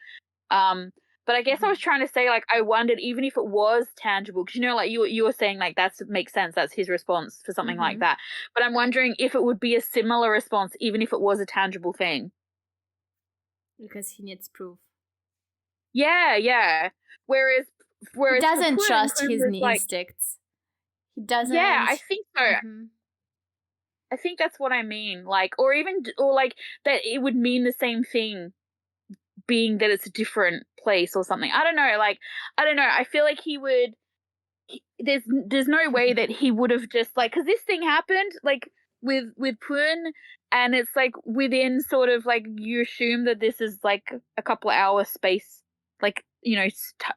But I guess I was trying to say, like, I wondered even if it was tangible, because, you know, like you were saying, like, that makes sense. That's his response for something like that. But I'm wondering if it would be a similar response, even if it was a tangible thing. Because he needs proof. Yeah. Whereas he doesn't trust his instincts. He doesn't. Yeah, I think so. I think that's what I mean. Like, or like that it would mean the same thing being that it's a different place or something. I don't know. Like, I don't know. I feel like he would, there's no way that he would have just like, cause this thing happened like with Poon and it's like within sort of like, you assume that this is like a couple of hours space, like, you know,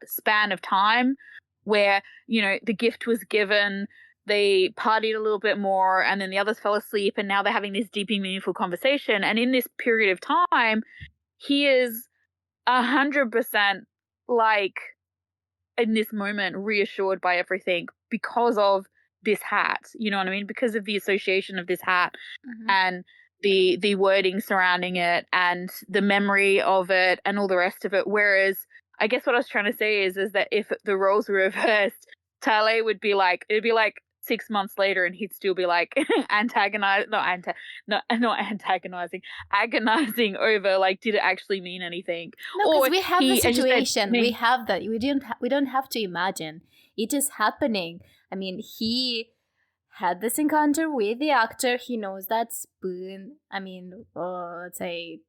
span of time where, you know, the gift was given, they partied a little bit more and then the others fell asleep and now they're having this deeply meaningful conversation. And in this period of time, he is 100% like in this moment reassured by everything because of this hat. You know what I mean? Because of the association of this hat and the wording surrounding it and the memory of it and all the rest of it. Whereas I guess what I was trying to say is that if the roles were reversed, Tale would be like, it'd be like 6 months later and he'd still be like agonizing over like, did it actually mean anything? No, because we have the situation. We have that. We don't have to imagine. It is happening. I mean, he had this encounter with the actor. He knows that Spoon. I mean, let's say.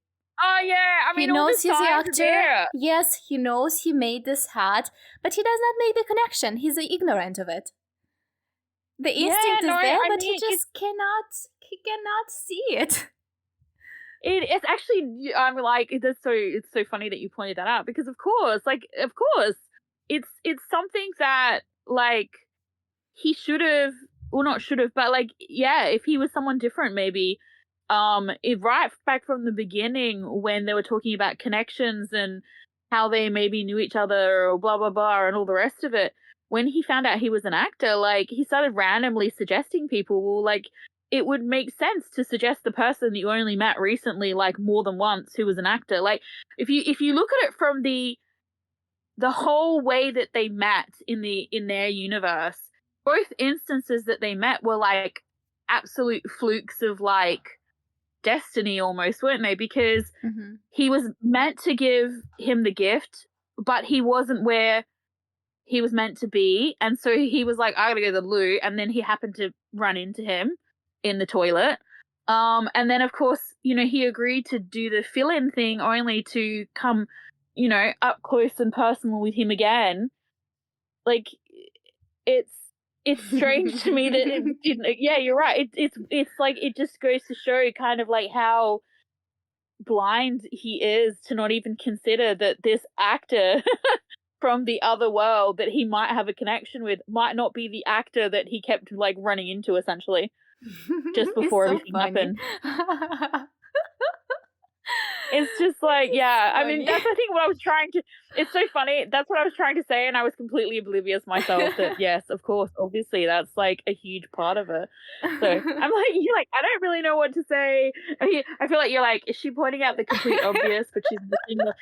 Oh yeah, I mean, he knows he's the actor. There. Yes, he knows he made this hat, but he does not make the connection. He's ignorant of it. The instinct is there, but he just cannot see it. It's actually, I'm like, it's so funny that you pointed that out because of course, it's something that like he should have, well, not should have, but like, yeah, if he was someone different, maybe, right back from the beginning when they were talking about connections and how they maybe knew each other or blah blah blah and all the rest of it. When he found out he was an actor, like, he started randomly suggesting people, well, like, it would make sense to suggest the person that you only met recently, like, more than once, who was an actor. Like, if you look at it from the whole way that they met in their universe, both instances that they met were, like, absolute flukes of, like, destiny almost, weren't they? Because he was meant to give him the gift, but he wasn't where he was meant to be, and so he was like, I gotta go to the loo, and then he happened to run into him in the toilet. And then of course, you know, he agreed to do the fill-in thing only to come, you know, up close and personal with him again. Like, it's strange to me that it didn't. Yeah, you're right. It's like, it just goes to show kind of like how blind he is to not even consider that this actor from the other world that he might have a connection with might not be the actor that he kept like running into essentially just before everything happened. It's just like, yeah. I mean, that's, I think, what I was trying to... It's so funny. That's what I was trying to say, and I was completely oblivious myself that, yes, of course, obviously, that's, like, a huge part of it. So, I'm like, you're like, I don't really know what to say. I feel like you're like, is she pointing out the complete obvious, but she's missing the...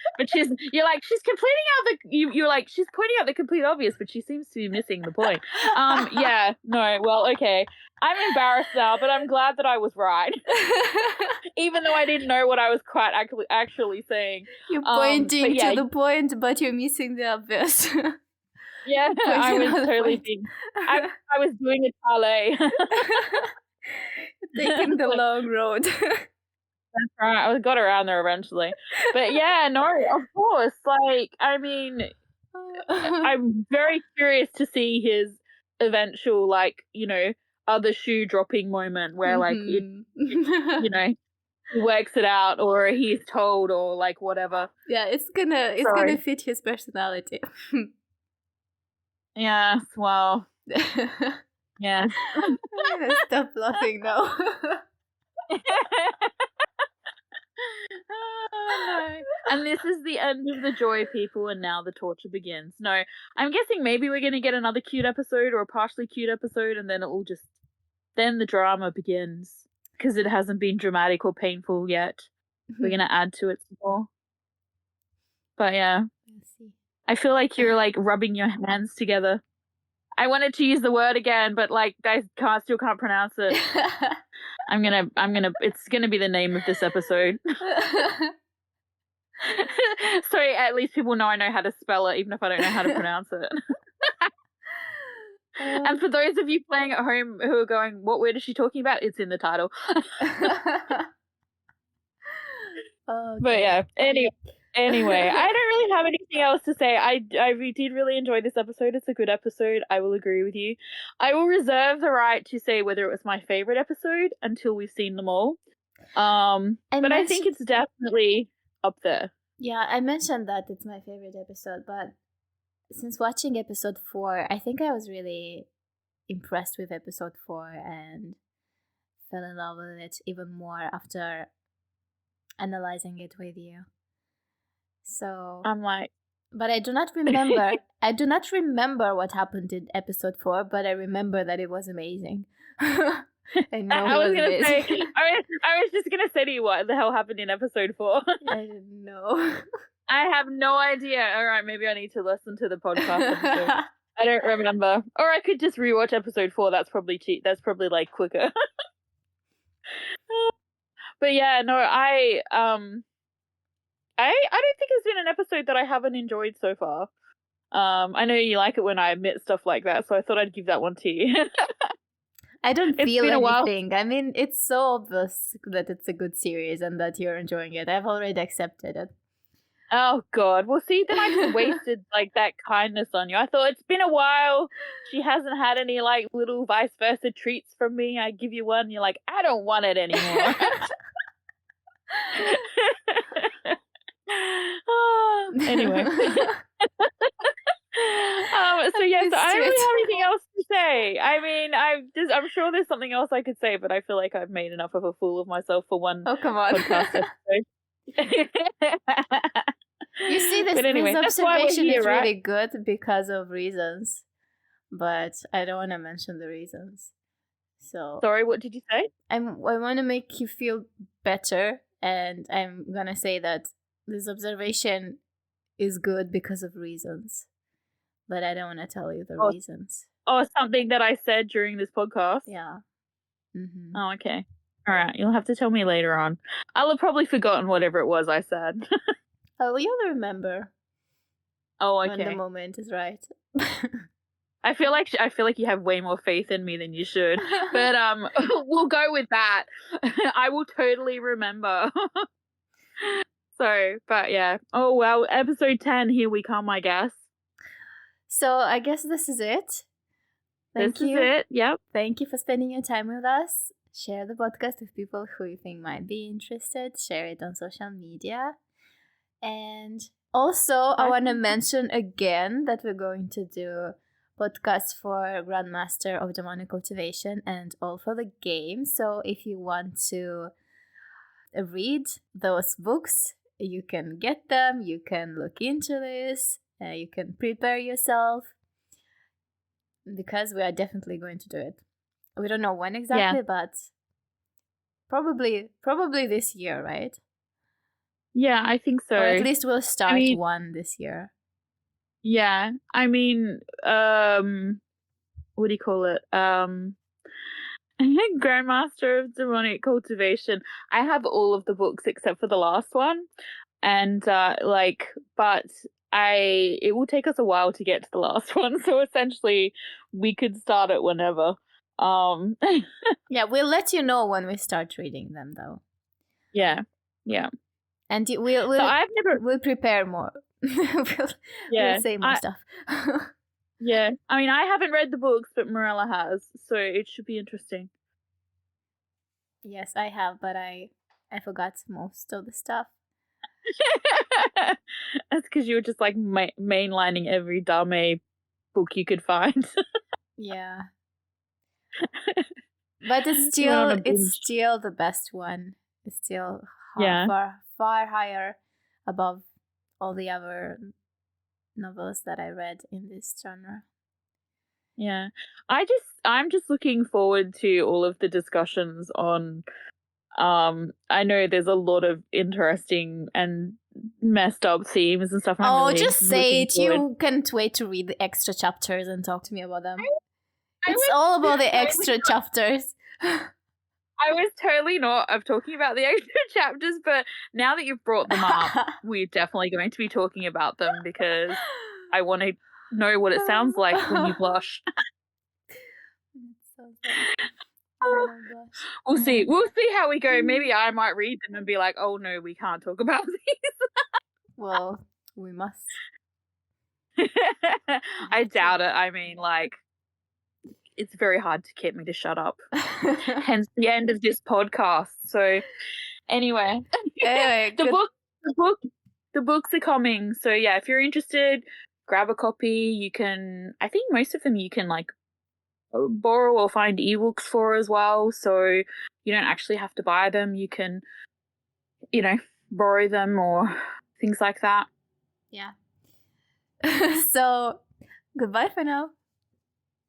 You're like, she's completing out the... You're like, she's pointing out the complete obvious, but she seems to be missing the point. Yeah, no, well, okay. I'm embarrassed now, but I'm glad that I was right. Even though I didn't know what I was quite actually saying. You're pointing to the point, but you're missing the obvious. Yeah, I was totally thinking. I was doing a parlay. Taking the long road. That's right. I got around there eventually. But yeah, no, of course. Like, I mean, I'm very curious to see his eventual, like, you know, other shoe dropping moment where, like, you know, he works it out or he's told or like whatever. Yeah, it's gonna fit his personality. Yes, well, yeah. Stop laughing now. Oh, no. And this is the end of the joy, people, and now the torture begins. No, I'm guessing maybe we're going to get another cute episode or a partially cute episode, and then it will just... Then the drama begins. Because it hasn't been dramatic or painful yet. We're going to add to it some more. But yeah. I feel like you're, like, rubbing your hands together. I wanted to use the word again, but, like, I still can't pronounce it. It's gonna be the name of this episode. So at least people know I know how to spell it, even if I don't know how to pronounce it. And for those of you playing at home who are going, what word is she talking about? It's in the title. Okay. But yeah, anyway, I don't really have anything else to say. I did really enjoy this episode. It's a good episode. I will agree with you. I will reserve the right to say whether it was my favorite episode until we've seen them all. But I think it's definitely up there. Yeah, I mentioned that it's my favorite episode, but since watching episode 4, I think I was really impressed with episode 4 and fell in love with it even more after analyzing it with you. So I'm like, but I do not remember. I do not remember what happened in episode 4, but I remember that it was amazing. I know I was gonna say. I was just gonna say to you what the hell happened in episode 4. I didn't know. I have no idea. All right, maybe I need to listen to the podcast episode. I don't remember, or I could just rewatch episode 4. That's probably cheap. That's probably like quicker. But yeah, no, I don't think there's been an episode that I haven't enjoyed so far. I know you like it when I admit stuff like that, so I thought I'd give that one to you. I don't feel anything. I mean, it's so obvious that it's a good series and that you're enjoying it. I've already accepted it. Oh, God. Well, see, then I just wasted, like, that kindness on you. I thought, it's been a while. She hasn't had any, like, little vice versa treats from me. I give you one. You're like, I don't want it anymore. Anyway. So yes, I don't really have anything else to say. I mean, I'm sure there's something else I could say, but I feel like I've made enough of a fool of myself for one podcast episode. You see, this observation is really good because of reasons, but I don't want to mention the reasons. So sorry, what did you say? I want to make you feel better, and I'm gonna say that this observation is good because of reasons, but I don't want to tell you the reasons. Oh, something that I said during this podcast? Yeah. Mm-hmm. Oh, okay. All right, you'll have to tell me later on. I'll have probably forgotten whatever it was I said. Oh, you'll remember. Oh, okay. When the moment is right. I feel like you have way more faith in me than you should. But we'll go with that. I will totally remember. So, but yeah. Oh well, episode 10, here we come, I guess. So I guess this is it. This is it. Yep. Thank you for spending your time with us. Share the podcast with people who you think might be interested. Share it on social media. And also, I want to mention again that we're going to do podcasts for Grandmaster of Demonic Cultivation and all for the game. So if you want to read those books you can get them, you can look into this, you can prepare yourself, because we are definitely going to do it. We don't know when exactly, but probably this year, right? Yeah, I think so. Or at least we'll start one this year. Yeah, I mean, what do you call it? Grandmaster of Demonic Cultivation. I have all of the books except for the last one, and but it will take us a while to get to the last one. So essentially, we could start it whenever. Yeah, we'll let you know when we start reading them, though. Yeah. And we'll prepare more. We'll say more stuff. Yeah, I mean, I haven't read the books, but Morella has, so it should be interesting. Yes, I have, but I forgot most of the stuff. That's because you were just like mainlining every Dame book you could find. Yeah. But it's still the best one. It's still far higher above all the other novels that I read in this genre. Yeah. I'm just looking forward to all of the discussions on I know there's a lot of interesting and messed up themes and stuff. Just say it. You can't wait to read the extra chapters and talk to me about them. It's all about the extra chapters. I was totally not of talking about the extra chapters, but now that you've brought them up, we're definitely going to be talking about them because I want to know what it sounds like when you blush. We'll see. We'll see how we go. Maybe I might read them and be like, "Oh no, we can't talk about these." Well, we must. I doubt it. I mean, like, it's very hard to get me to shut up. Hence the end of this podcast. So, anyway, the books are coming. So yeah, if you're interested, grab a copy. You can. I think most of them you can like borrow or find ebooks for as well. So you don't actually have to buy them. You can, borrow them or things like that. Yeah. So, goodbye for now.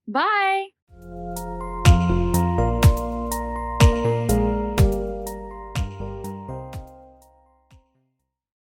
Bye.